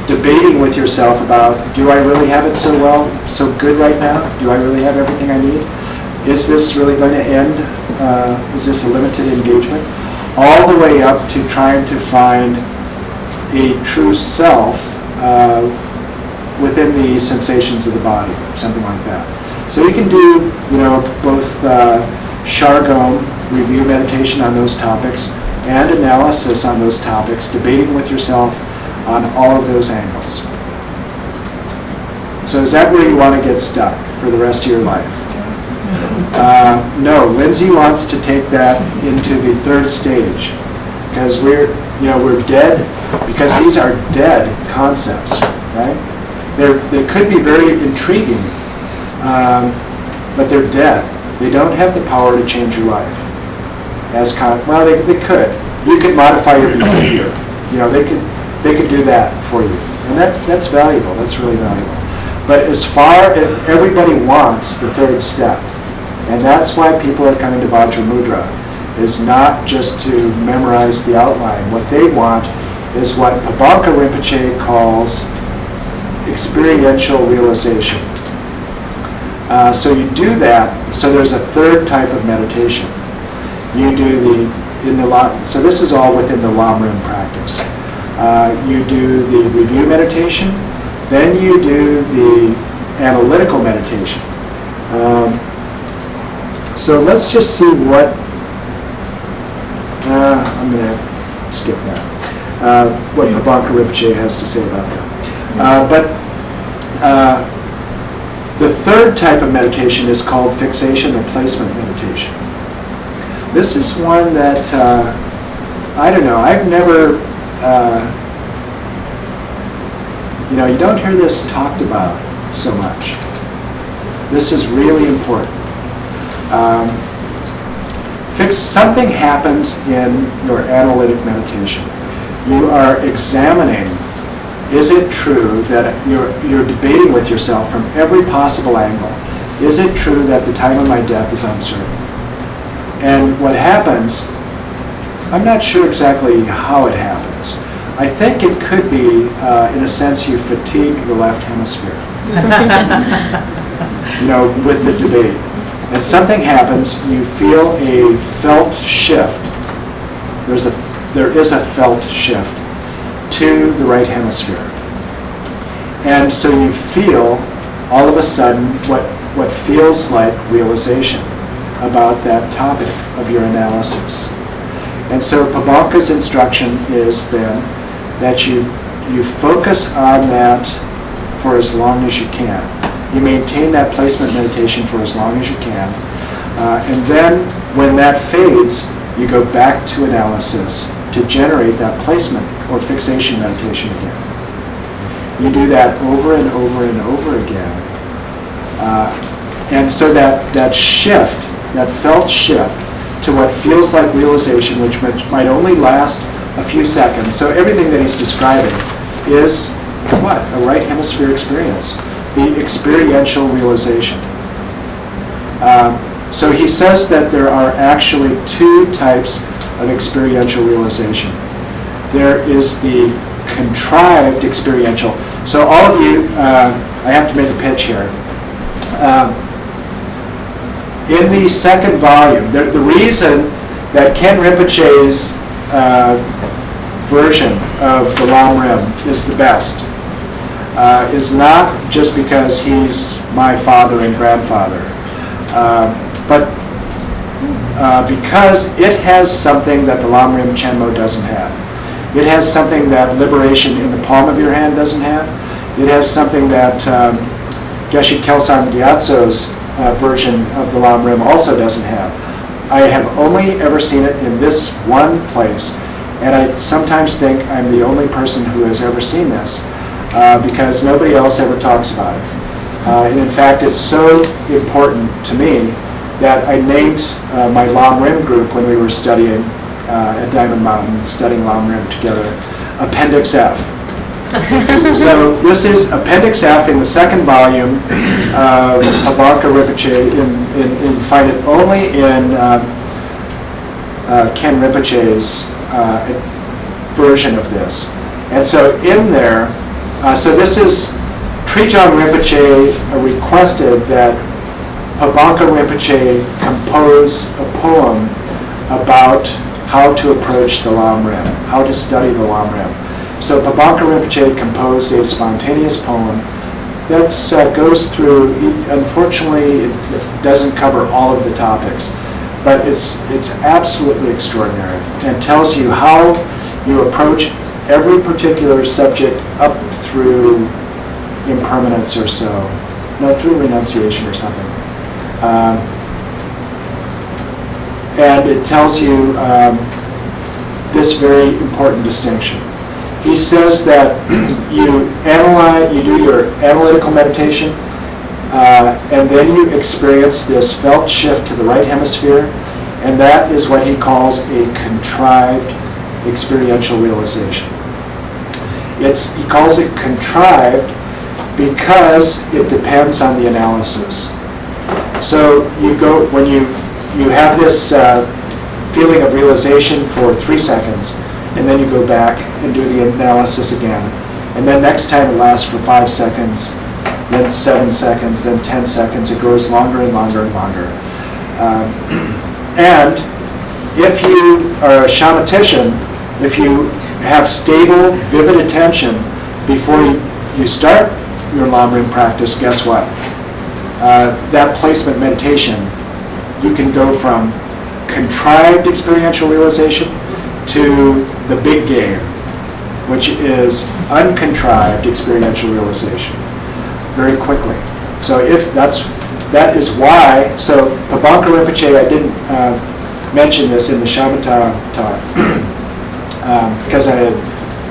debating with yourself about, do I really have it so good right now? Do I really have everything I need? Is this really going to end? Is this a limited engagement? All the way up to trying to find a true self within the sensations of the body, something like that. So you can do, both Shargom, review meditation on those topics, and analysis on those topics, debating with yourself on all of those angles. So is that where you want to get stuck for the rest of your life? No, Lindsay wants to take that into the third stage, because we're dead, because these are dead concepts, right? They could be very intriguing, but they're dead. They don't have the power to change your life. Well, they could. You could modify your behavior. They could do that for you, and that's valuable. That's really valuable. But as far as everybody wants the third step, and that's why people are coming to Vajramudra, is not just to memorize the outline. What they want is what Pabanka Rinpoche calls experiential realization. So you do that. So there's a third type of meditation. You do so this is all within the Lamrim practice. You do the review meditation, then you do the analytical meditation. So let's just see what, I'm going to skip that, what Pabanka Rinpoche has to say about that. The third type of meditation is called fixation or placement meditation. This is one that, I don't know, I've never, you don't hear this talked about so much. This is really important. Something happens in your analytic meditation. You are examining, is it true that you're debating with yourself from every possible angle? Is it true that the time of my death is uncertain? And what happens, I'm not sure exactly how it happens. I think it could be, in a sense, you fatigue the left hemisphere, with the debate. And something happens, you feel a felt shift. There is a felt shift to the right hemisphere. And so you feel, all of a sudden, what feels like realization about that topic of your analysis. And so Pabanka's instruction is then that you focus on that for as long as you can. You maintain that placement meditation for as long as you can. And then when that fades, you go back to analysis to generate that placement or fixation meditation again. You do that over and over and over again. And so that shift, that felt shift to what feels like realization, which might only last a few seconds. So everything that he's describing is what? A right hemisphere experience. The experiential realization. So he says that there are actually two types of experiential realization. There is the contrived experiential. So all of you, I have to make a pitch here. In the second volume, the reason that Ken Rinpoche's version of the Lamrim is the best is not just because he's my father and grandfather, but because it has something that the Lamrim Chenmo doesn't have. It has something that liberation in the palm of your hand doesn't have. It has something that Geshe Kelsang Gyatso's version of the Lamrim also doesn't have. I have only ever seen it in this one place, and I sometimes think I'm the only person who has ever seen this, because nobody else ever talks about it. And in fact, it's so important to me that I named my Lamrim group when we were studying at Diamond Mountain, studying Lamrim together, Appendix F. So this is Appendix F in the second volume of Pabanka Rinpoche. You find it only in Ken Rinpoche's version of this. And so in there, so this is Trijang Rinpoche requested that Pabanka Rinpoche compose a poem about how to approach the Lamrim, how to study the Lamrim. So Pabanka Rinpoche composed a spontaneous poem goes through, unfortunately, it doesn't cover all of the topics, but it's absolutely extraordinary and tells you how you approach every particular subject up through impermanence or so. No, through renunciation or something. And it tells you this very important distinction. He says that you do your analytical meditation, and then you experience this felt shift to the right hemisphere, and that is what he calls a contrived experiential realization. He calls it contrived because it depends on the analysis. So when you have this feeling of realization for 3 seconds, and then you go back and do the analysis again. And then next time it lasts for 5 seconds, then 7 seconds, then 10 seconds. It goes longer and longer and longer. And if you are a shamatician, if you have stable, vivid attention before you start your long rim practice, guess what? That placement meditation, you can go from contrived experiential realization to the big game, which is uncontrived experiential realization, very quickly. So that is why, so Pabanka Rinpoche, I didn't mention this in the shamatha talk, because I had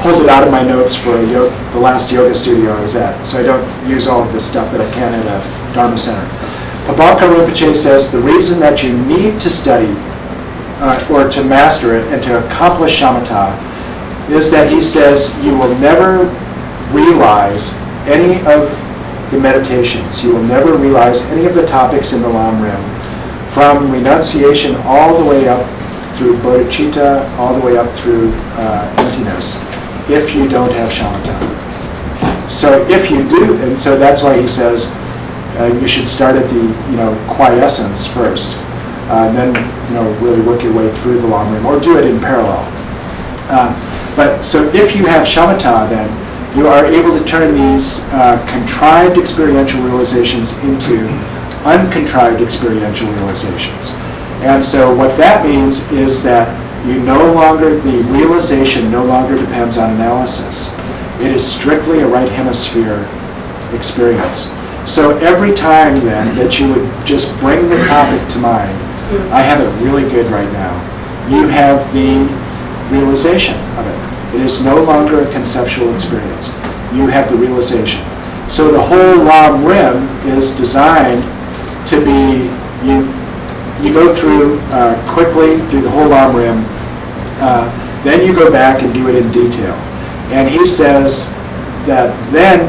pulled it out of my notes for the last yoga studio I was at, so I don't use all of this stuff that I can at a Dharma center. Pabanka Rinpoche says the reason that you need to study or to master it and to accomplish shamatha is that he says you will never realize any of the meditations, you will never realize any of the topics in the Lam Rim, from renunciation all the way up through bodhicitta, all the way up through emptiness, if you don't have shamatha. So if you do, and so that's why he says you should start at the quiescence first, and then really work your way through the Lam Rim, or do it in parallel. But so if you have shamatha, then you are able to turn these contrived experiential realizations into uncontrived experiential realizations. And so what that means is that the realization no longer depends on analysis. It is strictly a right hemisphere experience. So every time then that you would just bring the topic to mind, I have it really good right now, you have the realization of it. It is no longer a conceptual experience. You have the realization. So the whole Lam Rim is designed to be, you go through quickly through the whole Lam Rim, then you go back and do it in detail. And he says that then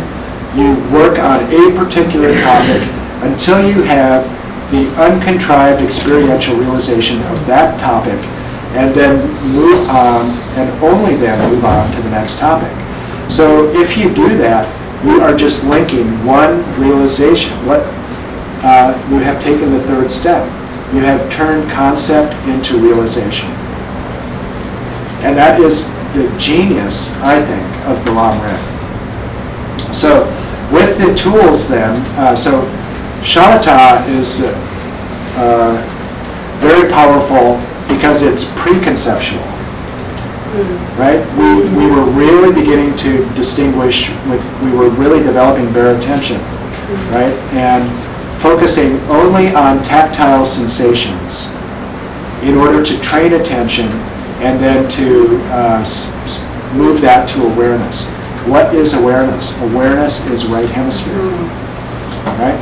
you work on a particular topic until you have the uncontrived experiential realization of that topic, and then move on, and only then move on to the next topic. So if you do that, you are just linking one realization. You have taken the third step. You have turned concept into realization. And that is the genius, I think, of the Lam Rim. So with the tools then, so shamatha is very powerful because it's preconceptual, right? We were really beginning to distinguish, we were really developing bare attention, right? And focusing only on tactile sensations in order to train attention and then to move that to awareness. What is awareness? Awareness is right hemisphere, right?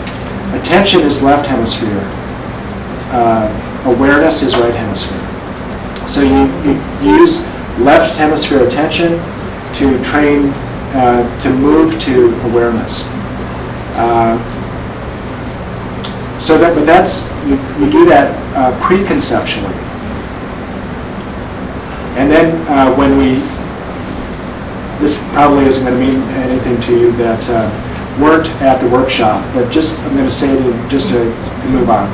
Attention is left hemisphere. Awareness is right hemisphere. So you use left hemisphere attention to train, to move to awareness. But that's, you do that preconceptually. And then this probably isn't going to mean anything to you that weren't at the workshop, but I'm going to say it just to move on.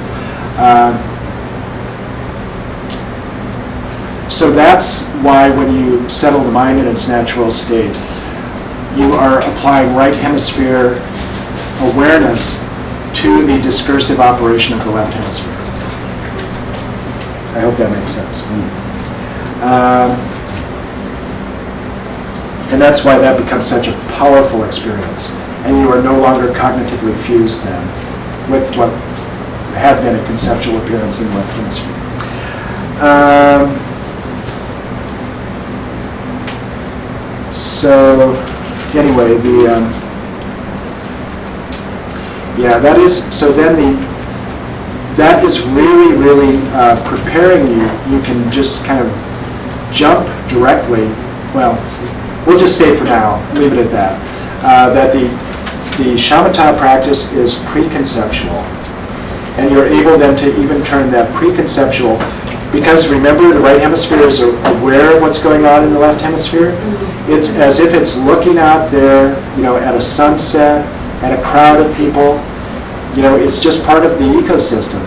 So that's why when you settle the mind in its natural state, you are applying right hemisphere awareness to the discursive operation of the left hemisphere. I hope that makes sense. And that's why that becomes such a powerful experience. And you are no longer cognitively fused then with what had been a conceptual appearance in the left hemisphere. So anyway, that is really, really preparing you. You can just kind of jump directly. Well, we'll just say for now, leave it at that. That the shamatha practice is preconceptual, and you're able then to even turn that preconceptual, because remember the right hemisphere is aware of what's going on in the left hemisphere. It's as if it's looking out there, at a sunset, at a crowd of people. It's just part of the ecosystem,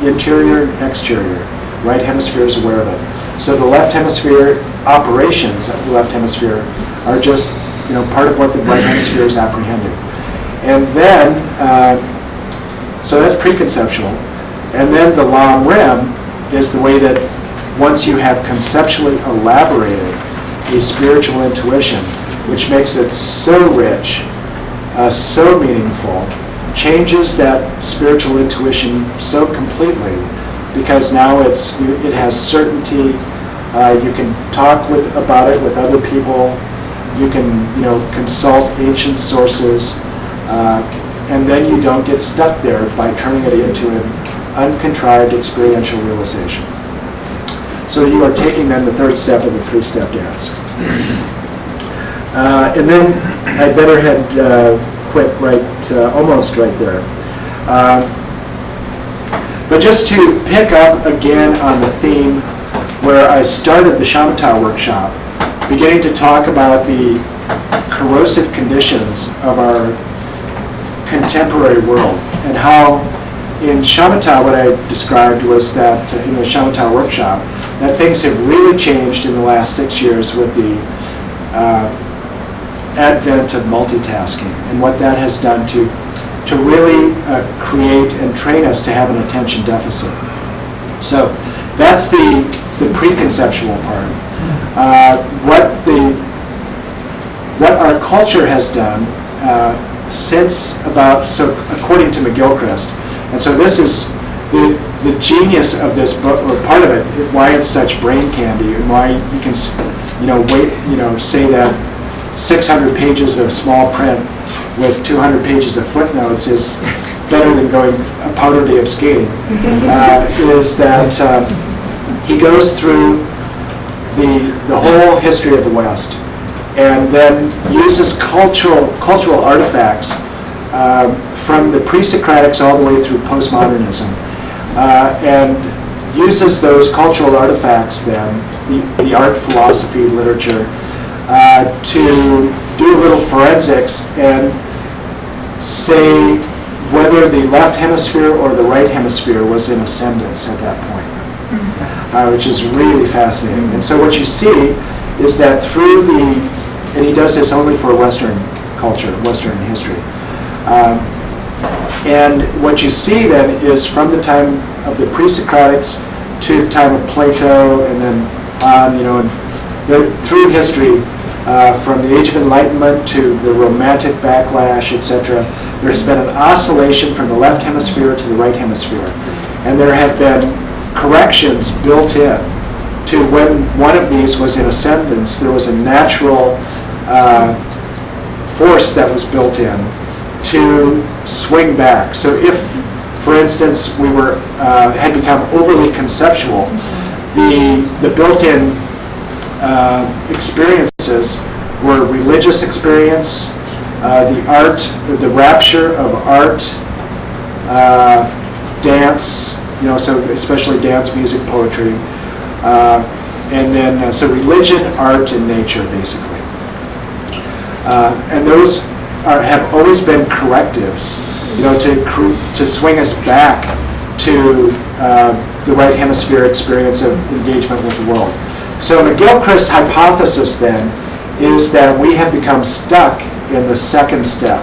interior and exterior. Right hemisphere is aware of it. So the left hemisphere operations of the left hemisphere are just, part of what the right hemisphere is apprehending. And then, so that's preconceptual. And then the Lam Rim is the way that once you have conceptually elaborated a spiritual intuition, which makes it so rich, so meaningful, changes that spiritual intuition so completely, because now it has certainty. You can talk about it with other people. You can consult ancient sources, and then you don't get stuck there by turning it into an uncontrived experiential realization. So you are taking then the third step of the three-step dance. And then I better had quit almost right there. But just to pick up again on the theme where I started the shamatha workshop, beginning to talk about the corrosive conditions of our contemporary world, and how in shamatha what I described was that in the shamatha workshop, that things have really changed in the last 6 years with the advent of multitasking, and what that has done to really create and train us to have an attention deficit. So that's the preconceptual part. What our culture has done according to McGilchrist, and so this is the genius of this book, or part of it, why it's such brain candy, and why you can say that 600 pages of small print with 200 pages of footnotes is better than going a powder day of skating, is that he goes through the whole history of the West, and then uses cultural artifacts from the pre-Socratics all the way through postmodernism, and uses those cultural artifacts then, the art, philosophy, literature, to do a little forensics and say whether the left hemisphere or the right hemisphere was in ascendance at that point, which is really fascinating. And so what you see is that and he does this only for Western culture, Western history, and what you see then is from the time of the pre-Socratics to the time of Plato, and then on, and through history, from the Age of Enlightenment to the Romantic backlash, etc., there has been an oscillation from the left hemisphere to the right hemisphere. And there have been corrections built in to when one of these was in ascendance, there was a natural force that was built in to swing back. So if, for instance, we had become overly conceptual, the built-in experiences were religious experience, the rapture of art, dance, so especially dance, music, poetry, and then so religion, art, and nature, basically. And those have always been correctives, to swing us back to the right hemisphere experience of engagement with the world. So McGilchrist's hypothesis then is that we have become stuck in the second step,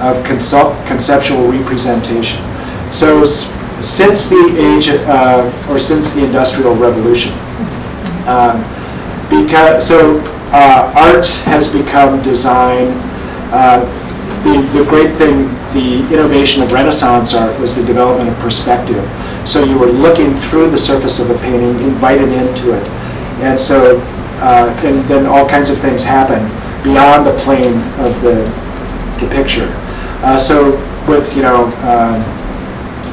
of conceptual representation. So since the age, or since the Industrial Revolution, art has become design. The great thing, the innovation of Renaissance art was the development of perspective. So you were looking through the surface of a painting, invited into it. And so, and then all kinds of things happen beyond the plane of the picture. So with,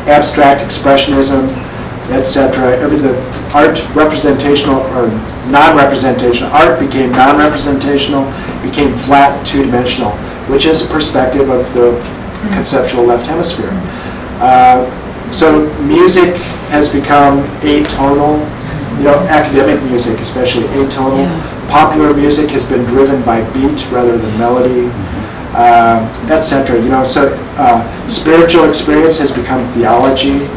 abstract expressionism, etc., the art representational or non-representational, art became non-representational, became flat, two-dimensional, which is a perspective of the conceptual left hemisphere. So music has become atonal, academic music especially atonal. Popular music has been driven by beat rather than melody, etc. So spiritual experience has become theology,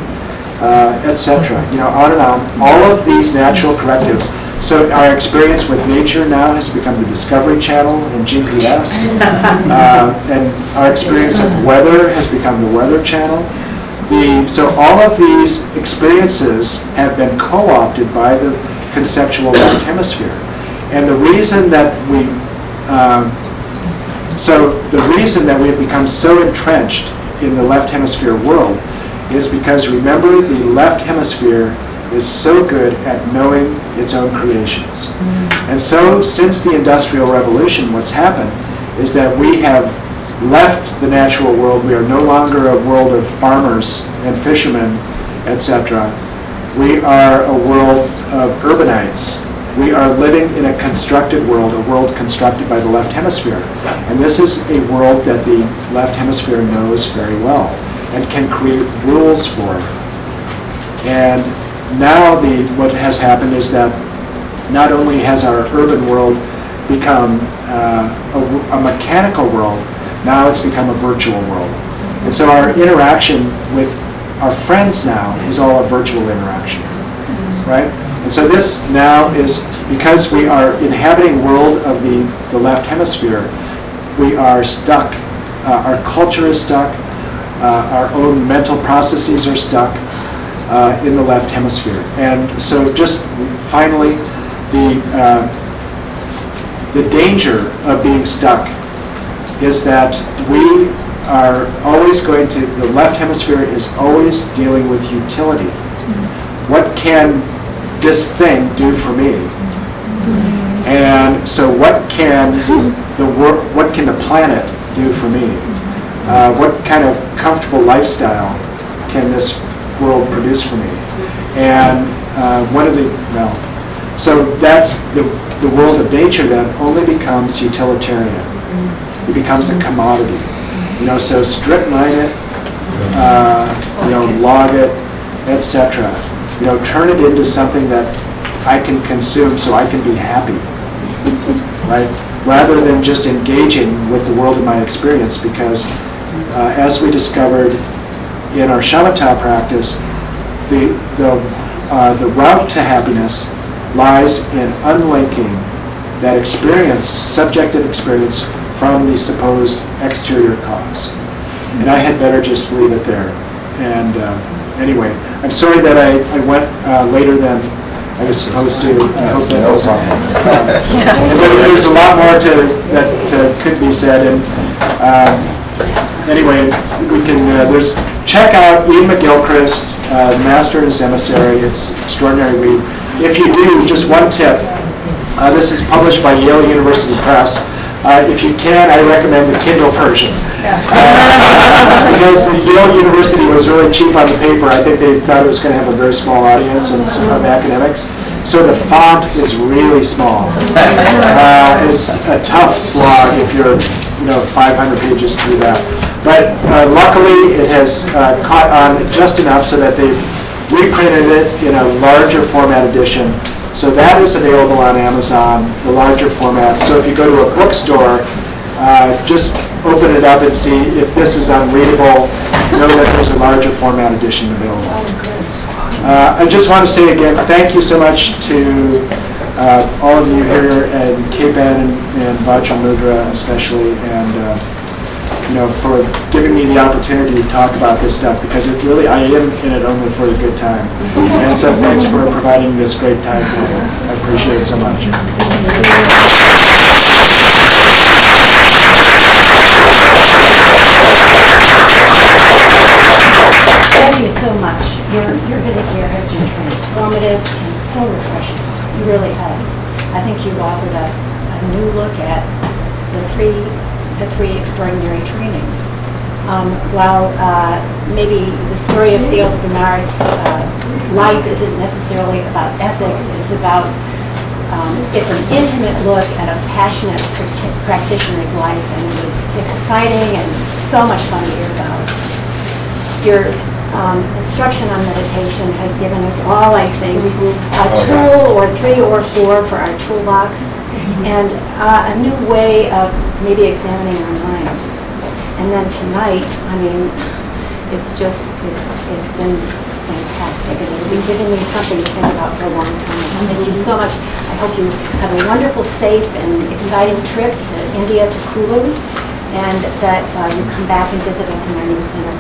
etc. On and on. All of these natural correctives. So our experience with nature now has become the Discovery Channel and GPS, and our experience of weather has become the Weather Channel. So all of these experiences have been co-opted by the conceptual left hemisphere, and the reason that we have become so entrenched in the left hemisphere world is because, remember, the left hemisphere is so good at knowing its own creations. And so since the Industrial Revolution, what's happened is that we have left the natural world. We are no longer a world of farmers and fishermen, etc. We are a world of urbanites. We are living in a constructed world, a world constructed by the left hemisphere. And this is a world that the left hemisphere knows very well and can create rules for. And now what has happened is that not only has our urban world become a mechanical world, now it's become a virtual world. And so our interaction with our friends now is all a virtual interaction, right? And so this now is, because we are inhabiting world of the left hemisphere, we are stuck. Our culture is stuck. Our own mental processes are stuck in the left hemisphere. And so just finally, the danger of being stuck is that we are always going to, the left hemisphere is always dealing with utility. What can this thing do for me? And so what can the planet do for me? What kind of comfortable lifestyle can this world produce for me? And so that's the world of nature then only becomes utilitarian. It becomes a commodity. So strip mine it, log it, etc. Turn it into something that I can consume so I can be happy, right? Rather than just engaging with the world of my experience, because as we discovered in our shamatha practice, the route to happiness lies in unlinking that experience, subjective experience, from the supposed exterior cause. And I had better just leave it there. And anyway, I'm sorry that I went later than I was supposed to. I hope that was there's a lot more that could be said. And anyway, we can check out Ian McGilchrist, Master and His Emissary. It's extraordinary read. If you do, just one tip. This is published by Yale University Press. If you can, I recommend the Kindle version. Because Yale University was really cheap on the paper. I think they thought it was going to have a very small audience and of academics. So the font is really small. It's a tough slog if you're 500 pages through that. But luckily it has caught on just enough so that they've reprinted it in a larger format edition. So that is available on Amazon, the larger format. So if you go to a bookstore, just open it up and see if this is unreadable. Know that there's a larger format edition available. I just want to say again, thank you so much to all of you here at Depen and Vajramudra especially, and for giving me the opportunity to talk about this stuff, because it really, I am in it only for a good time. And so thanks for providing this great time for me. I appreciate it so much. Thank you so much. Your visit here has been transformative and so refreshing. It really has. I think you've offered us a new look at the three extraordinary trainings. While maybe the story of Theos Bernard's life isn't necessarily about ethics, it's about it's an intimate look at a passionate practitioner's life, and it was exciting and so much fun to hear about. Your instruction on meditation has given us all, I think, a tool or 3 or 4 for our toolbox, and a new way of maybe examining our minds. And then tonight, I mean, it's been fantastic, and it'll be giving me something to think about for a long time. Thank you so much. I hope you have a wonderful, safe, and exciting trip to India, to Kulu, and that you come back and visit us in our new center.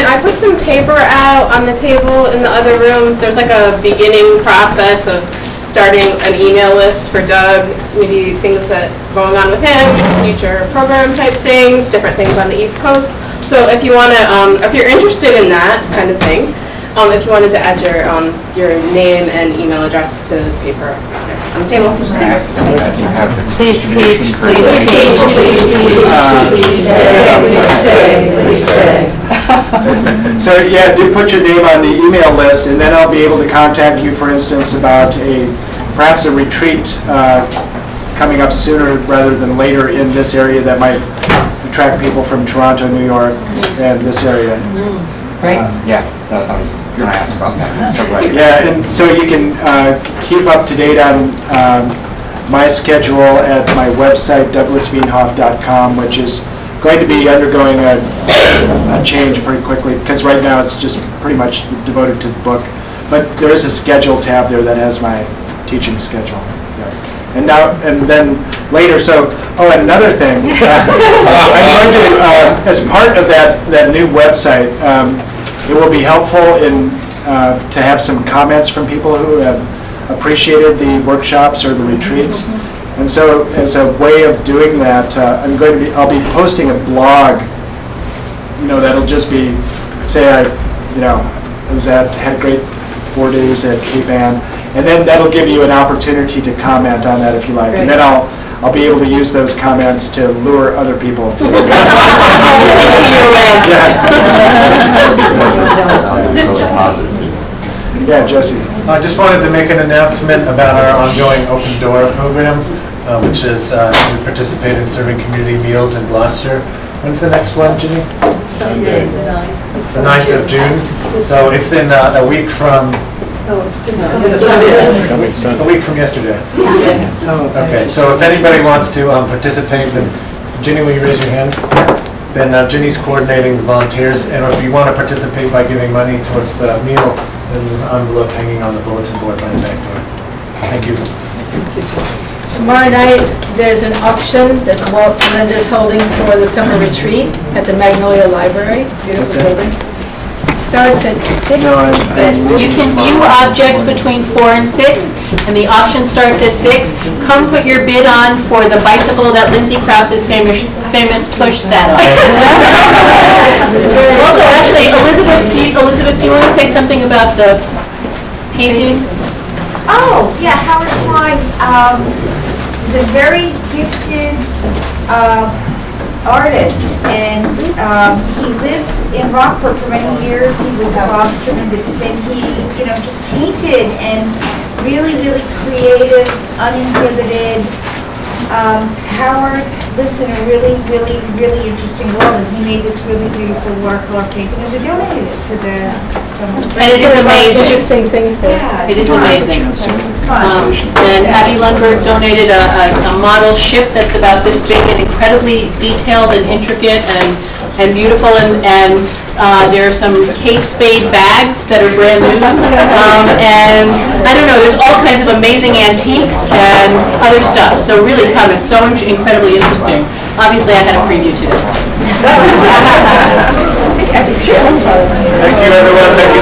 I put some paper out on the table in the other room. There's like a beginning process of starting an email list for Doug, maybe things that are going on with him, future program type things, different things on the East Coast. So if you want to, if you're interested in that kind of thing, if you wanted to add your name and email address to the paper on the table. Please teach, So yeah, do put your name on the email list, and then I'll be able to contact you, for instance, about perhaps a retreat coming up sooner rather than later in this area that might attract people from Toronto, New York, and this area. Right. Yeah, I was going to ask about that. So, right. Yeah, and so you can keep up to date on my schedule at my website, douglasveenhov.com, which is going to be undergoing a change pretty quickly, because right now it's just pretty much devoted to the book. But there is a schedule tab there that has my teaching schedule. Yeah. And then later, and another thing, I'm going to, as part of that new website, it will be helpful to have some comments from people who have appreciated the workshops or the retreats. And so, as a way of doing that, I'll be posting a blog. That'll just be, say had a great 4 days at Cape Ann, and then that'll give you an opportunity to comment on that if you like. Great. And then I'll be able to use those comments to lure other people to Yeah, Jesse. I just wanted to make an announcement about our ongoing Open Door program, which is we participate in serving community meals in Gloucester. When's the next one, Ginny? Sunday. The 9th of June. So it's in a week from... A week from yesterday. Okay, so if anybody wants to participate, then Ginny, will you raise your hand? Then Ginny's coordinating the volunteers, and if you want to participate by giving money towards the meal, then there's an envelope hanging on the bulletin board by the back door. Thank you. Tomorrow night, there's an auction that Linda's holding for the summer retreat at the Magnolia Library. Beautiful building. Starts at 6. You can view objects between 4 and 6, and the auction starts at 6. Come put your bid on for the bicycle that Lindsay Krause's famous tush sat on. Also, actually, Elizabeth, do you want to say something about the painting? Oh, yeah, Howard Klein is a very gifted artist, and he lived in Rockport for many years. He was a lobster, and then he, just painted, and really, really creative, uninhibited. Howard lives in a really, really, really interesting world, and he made this really beautiful watercolor painting, and we donated it to the And it is amazing. Interesting things there. Yeah, It is amazing. It's fun. And Abby Lundberg donated a model ship that's about this big and incredibly detailed and intricate and beautiful, and there are some Kate Spade bags that are brand new. And I don't know, there's all kinds of amazing antiques and other stuff. So really come, it's so incredibly interesting. Obviously, I had a preview today. Thank you, everyone. Thank you.